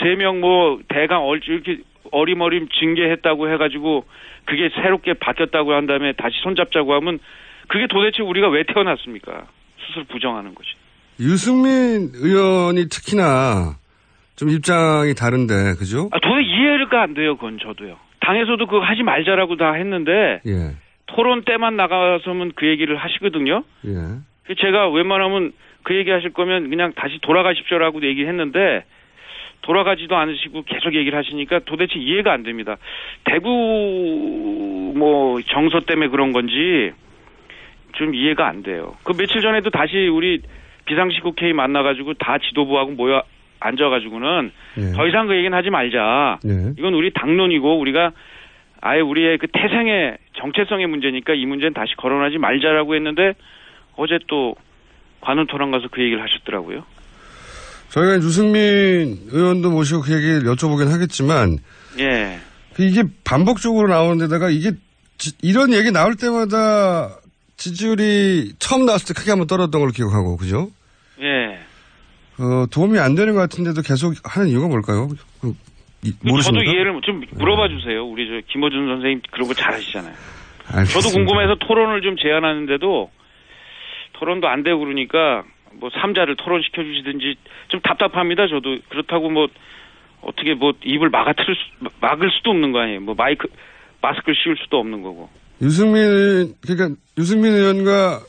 3명 뭐 대강 이렇게 어림어림 징계했다고 해가지고 그게 새롭게 바뀌었다고 한 다음에 다시 손잡자고 하면 그게 도대체 우리가 왜 태어났습니까? 스스로 부정하는 거지. 유승민 의원이 특히나 좀 입장이 다른데, 그죠? 도대체 이해가 안 돼요, 그건 저도요. 당에서도 그거 하지 말자라고 다 했는데, 토론 때만 나가서면 그 얘기를 하시거든요. 제가 웬만하면 그 얘기 하실 거면 그냥 다시 돌아가십시오라고 얘기했는데, 돌아가지도 않으시고 계속 얘기를 하시니까 도대체 이해가 안 됩니다. 대구 뭐 정서 때문에 그런 건지 좀 이해가 안 돼요. 그 며칠 전에도 다시 우리 비상식 국회의 만나가지고 다 지도부하고 모여 앉아가지고는 더 이상 그 얘기는 하지 말자. 이건 우리 당론이고 우리가 아예 우리의 그 태생의 정체성의 문제니까 이 문제는 다시 거론하지 말자라고 했는데 어제 또 관훈 토론 가서 그 얘기를 하셨더라고요. 저희가 유승민 의원도 모시고 그 얘기를 여쭤보긴 하겠지만 이게 반복적으로 나오는 데다가 이게 이런 얘기 나올 때마다 지지율이 처음 나왔을 때 크게 한번 떨어졌던 걸로 기억하고 그죠? 도움이 안 되는 것 같은데도 계속 하는 이유가 뭘까요? 모르십니까? 저도 이해를 좀 물어봐 주세요. 우리 저 김어준 선생님 그런 거 잘하시잖아요. 알겠습니다. 저도 궁금해서 토론을 좀 제안하는데도 토론도 안 되고 그러니까 뭐 3자를 토론시켜 주시든지 좀 답답합니다. 저도 그렇다고 뭐 어떻게 뭐 입을 막을 수도 없는 거 아니에요. 뭐 마스크를 씌울 수도 없는 거고. 유승민 의원과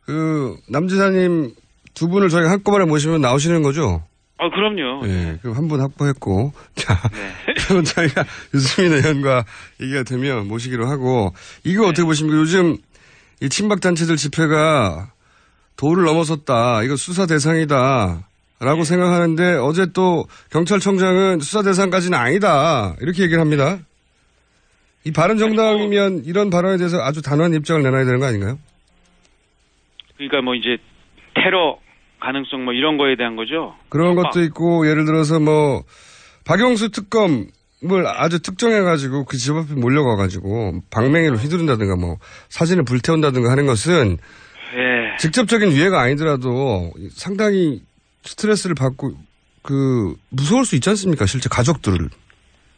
그 남지사님 두 분을 저희가 한꺼번에 모시면 나오시는 거죠? 그럼요. 그럼 한 분 확보했고. 자, 그럼 저희가 유승민 의원과 얘기가 되면 모시기로 하고, 이거 어떻게 보십니까? 요즘 이 친박단체들 집회가 도를 넘어섰다. 이거 수사 대상이다. 라고 생각하는데, 어제 또 경찰청장은 수사 대상까지는 아니다. 이렇게 얘기를 합니다. 이 바른정당이면 이런 발언에 대해서 아주 단호한 입장을 내놔야 되는 거 아닌가요? 그러니까 뭐 이제 테러 가능성 뭐 이런 거에 대한 거죠. 그런 것도 있고 예를 들어서 뭐 박영수 특검을 아주 특정해가지고 그 집 앞에 몰려가가지고 방맹이로 휘두른다든가 뭐 사진을 불태운다든가 하는 것은 직접적인 위해가 아니더라도 상당히 스트레스를 받고 무서울 수 있지 않습니까? 실제 가족들을.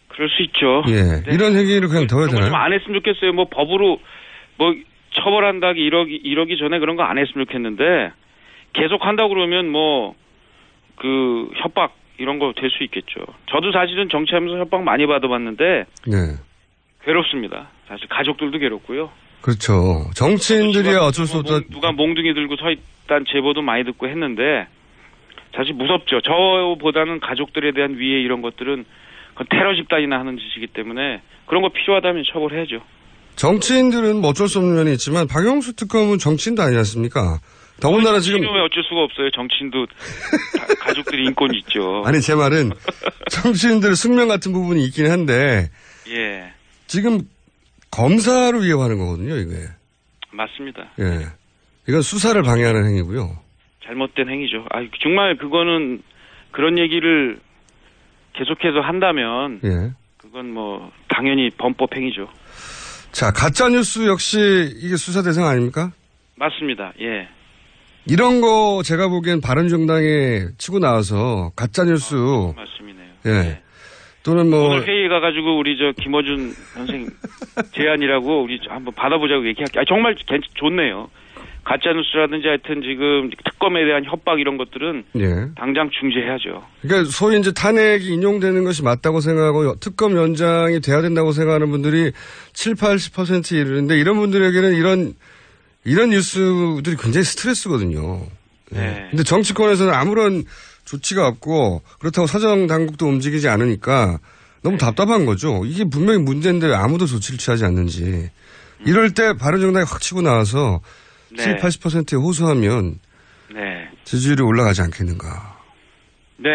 그럴 수 있죠. 이런 행위를 그냥 둬야 되나요? 좀 안 했으면 좋겠어요. 뭐 법으로 뭐 처벌한다기 이러기 전에 그런 거 안 했으면 좋겠는데 계속 한다고 그러면 뭐 그 협박 이런 거 될 수 있겠죠. 저도 사실은 정치하면서 협박 많이 받아봤는데 괴롭습니다. 사실 가족들도 괴롭고요. 그렇죠. 정치인들이 어쩔 수 없다. 누가 몽둥이 들고 서 있다는 제보도 많이 듣고 했는데 사실 무섭죠. 저보다는 가족들에 대한 위해 이런 것들은 테러 집단이나 하는 짓이기 때문에 그런 거 필요하다면 처벌해야죠. 정치인들은 뭐 어쩔 수 없는 면이 있지만 박영수 특검은 정치인도 아니지 않습니까? 더군다나 지금 어쩔 수가 없어요. 정치인도 가족들이 인권이 있죠. 아니 제 말은 정치인들의 숙명 같은 부분이 있긴 한데 지금 검사를 위협하는 거거든요. 이게 맞습니다. 이건 수사를 방해하는 행위고요. 잘못된 행위죠. 정말 그거는 그런 얘기를 계속해서 한다면 그건 뭐 당연히 범법 행위죠. 자, 가짜뉴스 역시 이게 수사 대상 아닙니까? 맞습니다. 이런 거 제가 보기엔 바른정당에 치고 나와서 가짜뉴스. 말씀이네요. 예. 네. 또는 뭐. 오늘 회의 가가지고 우리 김어준 선생 제안이라고 우리 한번 받아보자고 얘기할게요. 정말 좋네요. 가짜뉴스라든지 하여튼 지금 특검에 대한 협박 이런 것들은 예. 당장 중지해야죠. 그러니까 소위 이제 탄핵이 인용되는 것이 맞다고 생각하고 특검 연장이 돼야 된다고 생각하는 분들이 7, 80% 이르는데 이런 분들에게는 이런 뉴스들이 굉장히 스트레스거든요. 네. 근데 정치권에서는 아무런 조치가 없고 그렇다고 사정 당국도 움직이지 않으니까 너무 답답한 거죠. 이게 분명히 문제인데 왜 아무도 조치를 취하지 않는지. 이럴 때 바른정당이 확 치고 나와서 7, 80%에 호소하면 지지율이 올라가지 않겠는가. 네.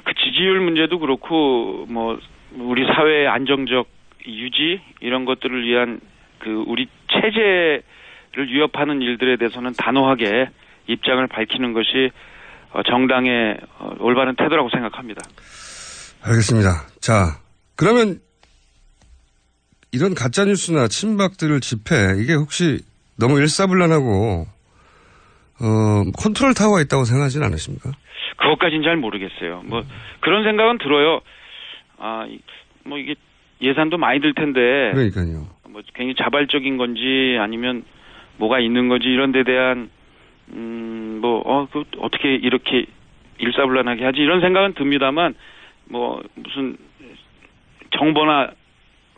그 지지율 문제도 그렇고 뭐 우리 사회의 안정적 유지 이런 것들을 위한 그 우리 체제를 위협하는 일들에 대해서는 단호하게 입장을 밝히는 것이 정당의 올바른 태도라고 생각합니다. 알겠습니다. 자, 그러면 이런 가짜뉴스나 친박들을 집회, 이게 혹시 너무 일사불란하고, 컨트롤 타워가 있다고 생각하진 않으십니까? 그것까지는 잘 모르겠어요. 뭐, 그런 생각은 들어요. 뭐 이게 예산도 많이 들 텐데. 그러니까요. 뭐 굉장히 자발적인 건지 아니면 뭐가 있는 건지 이런 데 대한, 어떻게 이렇게 일사불란하게 하지 이런 생각은 듭니다만, 뭐, 무슨 정보나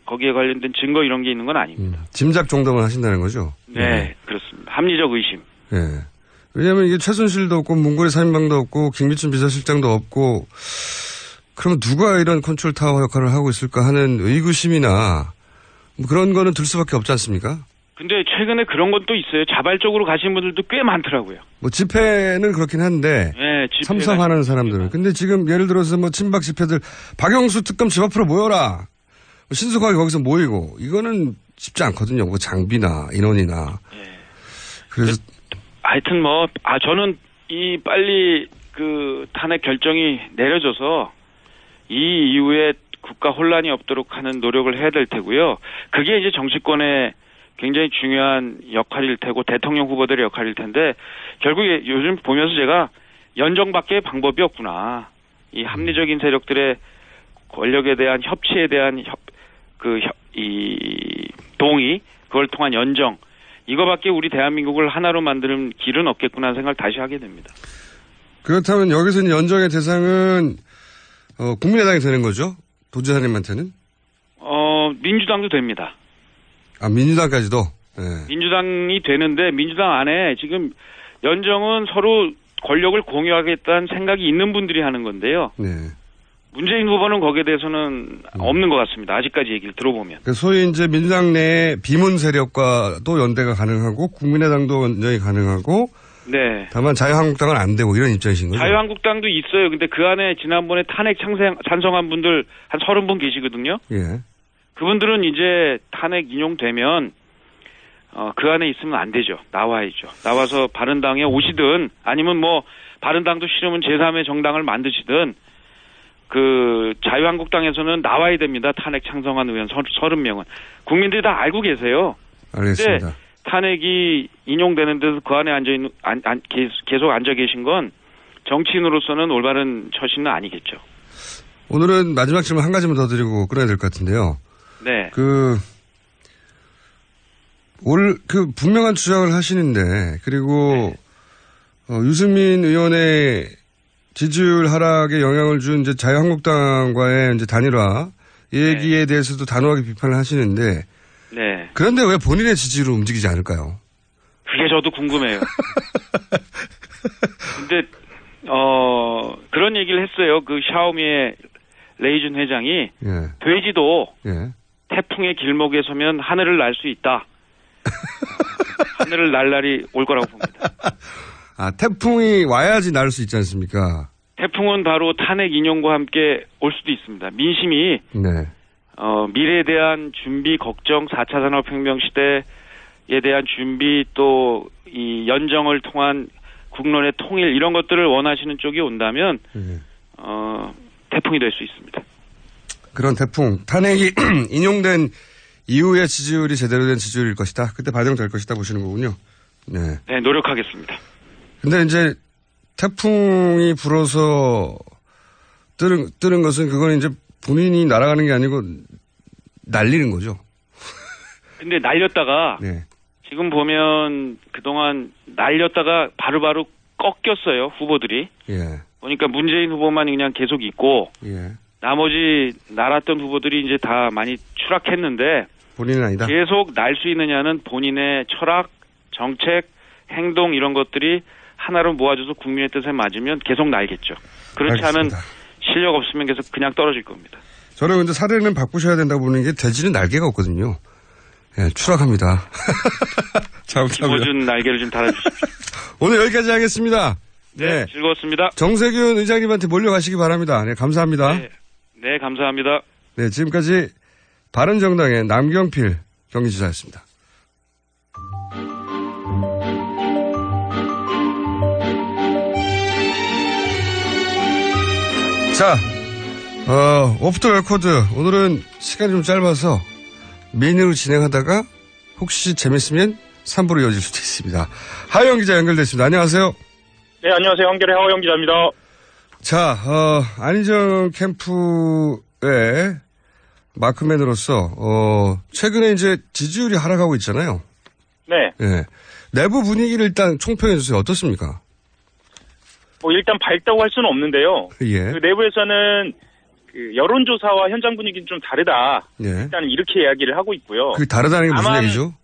거기에 관련된 증거 이런 게 있는 건 아닙니다. 짐작 정도만 하신다는 거죠? 네, 그렇습니다. 합리적 의심. 네. 왜냐하면 이게 최순실도 없고 문고리 3인방도 없고 김기춘 비서실장도 없고 그러면 누가 이런 컨트롤 타워 역할을 하고 있을까 하는 의구심이나 뭐 그런 거는 들 수밖에 없지 않습니까? 근데 최근에 그런 것도 있어요. 자발적으로 가신 분들도 꽤 많더라고요. 뭐 집회는 그렇긴 한데 네, 참석하는 사람들은. 근데 지금 예를 들어서 뭐 친박 집회들 박영수 특검 집 앞으로 모여라. 신속하게 거기서 모이고 이거는 쉽지 않거든요. 뭐 장비나 인원이나. 그래서 하여튼 저는 이 빨리 그 탄핵 결정이 내려져서 이 이후에 국가 혼란이 없도록 하는 노력을 해야 될 테고요. 그게 이제 정치권의 굉장히 중요한 역할일 테고 대통령 후보들의 역할일 텐데 결국에 요즘 보면서 제가 연정밖에 방법이 없구나. 이 합리적인 세력들의 권력에 대한 협치에 대한 동의, 그걸 통한 연정, 이거밖에 우리 대한민국을 하나로 만드는 길은 없겠구나 하는 생각을 다시 하게 됩니다. 그렇다면 여기서 연정의 대상은 국민의당이 되는 거죠? 도지사님한테는? 민주당도 됩니다. 아, 민주당까지도? 네. 민주당이 되는데 민주당 안에 지금 연정은 서로 권력을 공유하겠다는 생각이 있는 분들이 하는 건데요. 네. 문재인 후보는 거기에 대해서는 없는 것 같습니다. 아직까지 얘기를 들어보면. 소위 이제 민주당 내 비문 세력과도 연대가 가능하고 국민의당도 연정이 가능하고 네. 다만 자유한국당은 안 되고 이런 입장이신 거죠? 자유한국당도 있어요. 근데 그 안에 지난번에 탄핵 찬성한 분들 한 30분 계시거든요. 예. 그분들은 이제 탄핵 인용되면 그 안에 있으면 안 되죠. 나와야죠. 나와서 바른당에 오시든 아니면 뭐 바른당도 싫으면 제3의 정당을 만드시든 그 자유한국당에서는 나와야 됩니다. 탄핵 찬성한 의원 30명은. 국민들이 다 알고 계세요. 알겠습니다. 근데 탄핵이 인용되는 데서 그 안에 계속 앉아 계신 건 정치인으로서는 올바른 처신은 아니겠죠. 오늘은 마지막 질문 한 가지만 더 드리고 끊어야 될 것 같은데요. 네. 분명한 주장을 하시는데, 그리고, 유승민 의원의 지지율 하락에 영향을 준 이제 자유한국당과의 이제 단일화 얘기에 대해서도 단호하게 비판을 하시는데, 네. 그런데 왜 본인의 지지율을 움직이지 않을까요? 그게 저도 궁금해요. 근데, 그런 얘기를 했어요. 그 샤오미의 레이준 회장이, 돼지도, 태풍의 길목에 서면 하늘을 날 수 있다. 하늘을 날 날이 올 거라고 봅니다. 아, 태풍이 와야지 날 수 있지 않습니까? 태풍은 바로 탄핵 인용과 함께 올 수도 있습니다. 민심이 미래에 대한 준비, 걱정, 4차 산업혁명 시대에 대한 준비, 또 이 연정을 통한 국론의 통일 이런 것들을 원하시는 쪽이 온다면 태풍이 될 수 있습니다. 그런 태풍, 탄핵이 인용된 이후에 지지율이 제대로 된 지지율일 것이다. 그때 반영될 것이다 보시는 거군요. 네. 네, 노력하겠습니다. 근데 이제 태풍이 불어서 뜨는 것은 그건 이제 본인이 날아가는 게 아니고 날리는 거죠. 근데 날렸다가 네. 지금 보면 그동안 날렸다가 바로바로 꺾였어요, 후보들이. 예. 보니까 문재인 후보만 그냥 계속 있고 예. 나머지 날았던 후보들이 이제 다 많이 추락했는데 본인은 아니다. 계속 날 수 있느냐는 본인의 철학, 정책, 행동 이런 것들이 하나로 모아져서 국민의 뜻에 맞으면 계속 날겠죠. 그렇지 않은 실력 없으면 계속 그냥 떨어질 겁니다. 저는 근데 사례는 바꾸셔야 된다고 보는 게 돼지는 날개가 없거든요. 예, 추락합니다. 김어준 날개를 좀 달아주십시오. 오늘 여기까지 하겠습니다. 네, 즐거웠습니다. 정세균 의장님한테 몰려가시기 바랍니다. 네, 감사합니다. 네, 감사합니다. 네, 지금까지 바른정당의 남경필 경기지사였습니다. 자, 오프 더 레코드. 오늘은 시간이 좀 짧아서 메인으로 진행하다가 혹시 재밌으면 3부로 이어질 수도 있습니다. 하영 기자 연결됐습니다. 안녕하세요. 네, 안녕하세요. 한겨레 하영 기자입니다. 자, 안희정 캠프의 마크맨으로서, 최근에 이제 지지율이 하락하고 있잖아요. 네. 예. 내부 분위기를 일단 총평해 주세요. 어떻습니까? 뭐 일단 밝다고 할 수는 없는데요. 예. 그 내부에서는 그 여론조사와 현장 분위기는 좀 다르다. 예. 일단 이렇게 이야기를 하고 있고요. 그게 다르다는 게 무슨 얘기죠?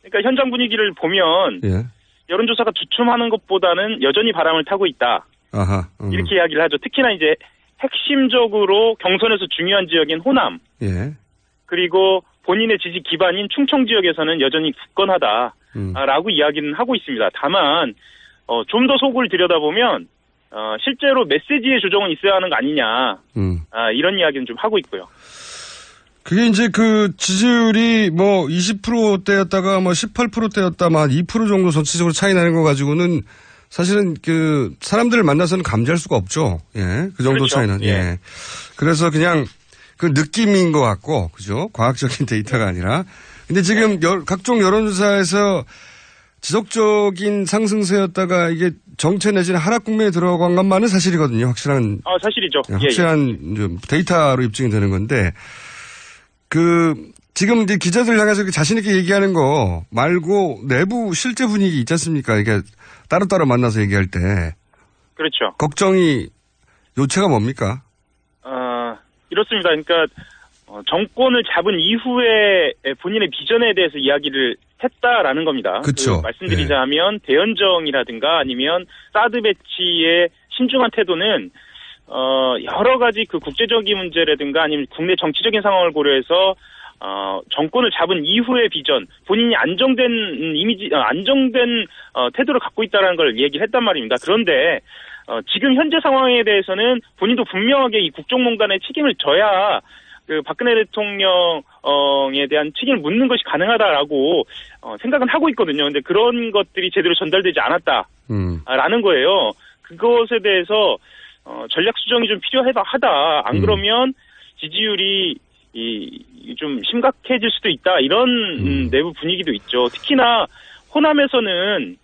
그러니까 현장 분위기를 보면 예. 여론조사가 주춤하는 것보다는 여전히 바람을 타고 있다. 아하. 이렇게 이야기를 하죠. 특히나 이제 핵심적으로 경선에서 중요한 지역인 호남. 예. 그리고 본인의 지지 기반인 충청 지역에서는 여전히 굳건하다라고 이야기는 하고 있습니다. 다만 좀 더 속을 들여다보면 실제로 메시지의 조정은 있어야 하는 거 아니냐 이런 이야기는 좀 하고 있고요. 그게 이제 그 지지율이 뭐 20%대였다가 뭐 18%대였다, 막 2% 정도 전체적으로 차이 나는 거 가지고는 사실은 그 사람들을 만나서는 감지할 수가 없죠. 예, 그 정도 그렇죠. 차이는. 예. 그래서 그냥 그 느낌인 것 같고, 그죠? 과학적인 데이터가 아니라. 근데 지금 각종 여론조사에서 지속적인 상승세였다가 이게 정체 내지는 하락 국면에 들어간 것만은 사실이거든요. 확실한. 사실이죠. 확실한 데이터로 입증이 되는 건데, 지금 이제 기자들 향해서 자신있게 얘기하는 거 말고 내부 실제 분위기 있지 않습니까? 이게 따로따로 만나서 얘기할 때. 그렇죠. 걱정이, 요체가 뭡니까? 이렇습니다. 그러니까, 정권을 잡은 이후에 본인의 비전에 대해서 이야기를 했다라는 겁니다. 그렇죠. 말씀드리자면 대연정이라든가 아니면 사드 배치의 신중한 태도는 여러 가지 그 국제적인 문제라든가 아니면 국내 정치적인 상황을 고려해서 정권을 잡은 이후의 비전, 본인이 안정된 이미지, 안정된 태도를 갖고 있다는 걸 얘기를 했단 말입니다. 그런데 지금 현재 상황에 대해서는 본인도 분명하게 이 국정농단의 책임을 져야 그 박근혜 대통령에 대한 책임을 묻는 것이 가능하다라고 생각은 하고 있거든요. 근데 그런 것들이 제대로 전달되지 않았다라는 거예요. 그것에 대해서 전략 수정이 좀 필요하다. 안 그러면 지지율이 좀 심각해질 수도 있다. 이런 내부 분위기도 있죠. 특히나 호남에서는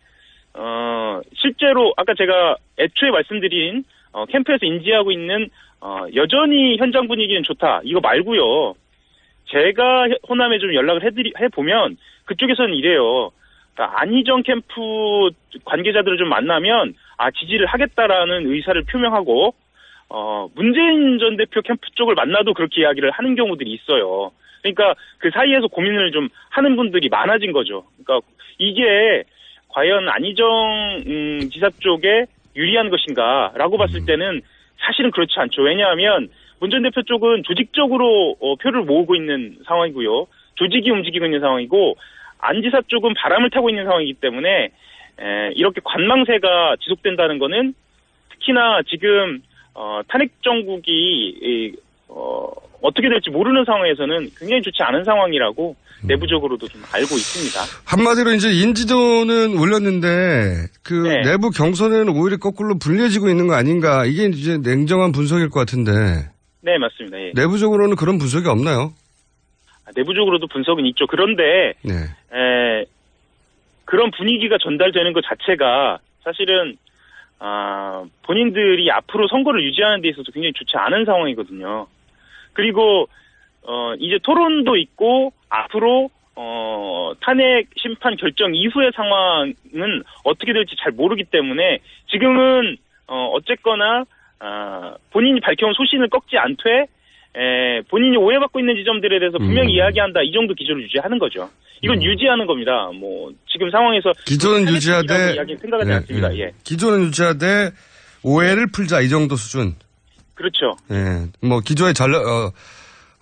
실제로 아까 제가 애초에 말씀드린 캠프에서 인지하고 있는 여전히 현장 분위기는 좋다. 이거 말고요. 제가 호남에 좀 연락을 해보면 그쪽에서는 이래요. 그러니까 안희정 캠프 관계자들을 좀 만나면 지지를 하겠다라는 의사를 표명하고 문재인 전 대표 캠프 쪽을 만나도 그렇게 이야기를 하는 경우들이 있어요. 그러니까 그 사이에서 고민을 좀 하는 분들이 많아진 거죠. 그러니까 이게 과연 안희정 지사 쪽에 유리한 것인가라고 봤을 때는 사실은 그렇지 않죠. 왜냐하면 문 전 대표 쪽은 조직적으로 표를 모으고 있는 상황이고요. 조직이 움직이고 있는 상황이고 안 지사 쪽은 바람을 타고 있는 상황이기 때문에 이렇게 관망세가 지속된다는 거는 특히나 지금 탄핵 정국이 어떻게 될지 모르는 상황에서는 굉장히 좋지 않은 상황이라고 내부적으로도 좀 알고 있습니다. 한마디로 이제 인지도는 올렸는데 내부 경선에는 오히려 거꾸로 불리해지고 있는 거 아닌가, 이게 이제 냉정한 분석일 것 같은데. 네, 맞습니다. 예. 내부적으로는 그런 분석이 없나요? 내부적으로도 분석은 있죠. 그런데 그런 분위기가 전달되는 것 자체가 사실은 본인들이 앞으로 선거를 유지하는 데 있어서 굉장히 좋지 않은 상황이거든요. 그리고 이제 토론도 있고 앞으로 탄핵 심판 결정 이후의 상황은 어떻게 될지 잘 모르기 때문에 지금은 어쨌거나 본인이 밝혀온 소신을 꺾지 않되 본인이 오해받고 있는 지점들에 대해서 분명히 이야기한다, 이 정도 기조를 유지하는 거죠. 이건 유지하는 겁니다. 뭐 지금 상황에서 기조는 유지하되 이야기는 생각하지 않습니다. 예. 기조는 유지하되 오해를 풀자, 이 정도 수준. 그렇죠. 예. 뭐 기조의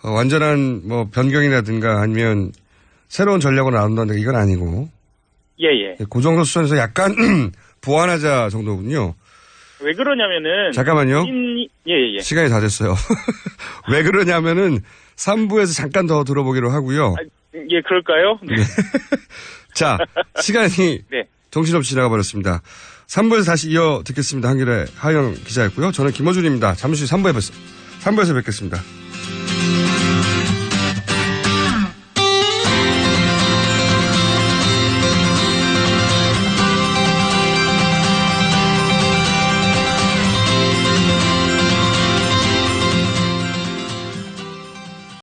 완전한 뭐 변경이라든가 아니면 새로운 전략으로 나온다는 이건 아니고. 예. 그 정도 수준에서 약간 보완하자 정도군요. 왜 그러냐면은 잠깐만요. 예. 시간이 다 됐어요. 왜 그러냐면은 3부에서 잠깐 더 들어보기로 하고요. 예, 그럴까요? 네. 자, 시간이 네. 정신없이 지나가 버렸습니다. 3부에서 다시 이어 듣겠습니다. 한겨레 하영 기자였고요. 저는 김어준입니다. 잠시 후 3부에서 뵙겠습니다.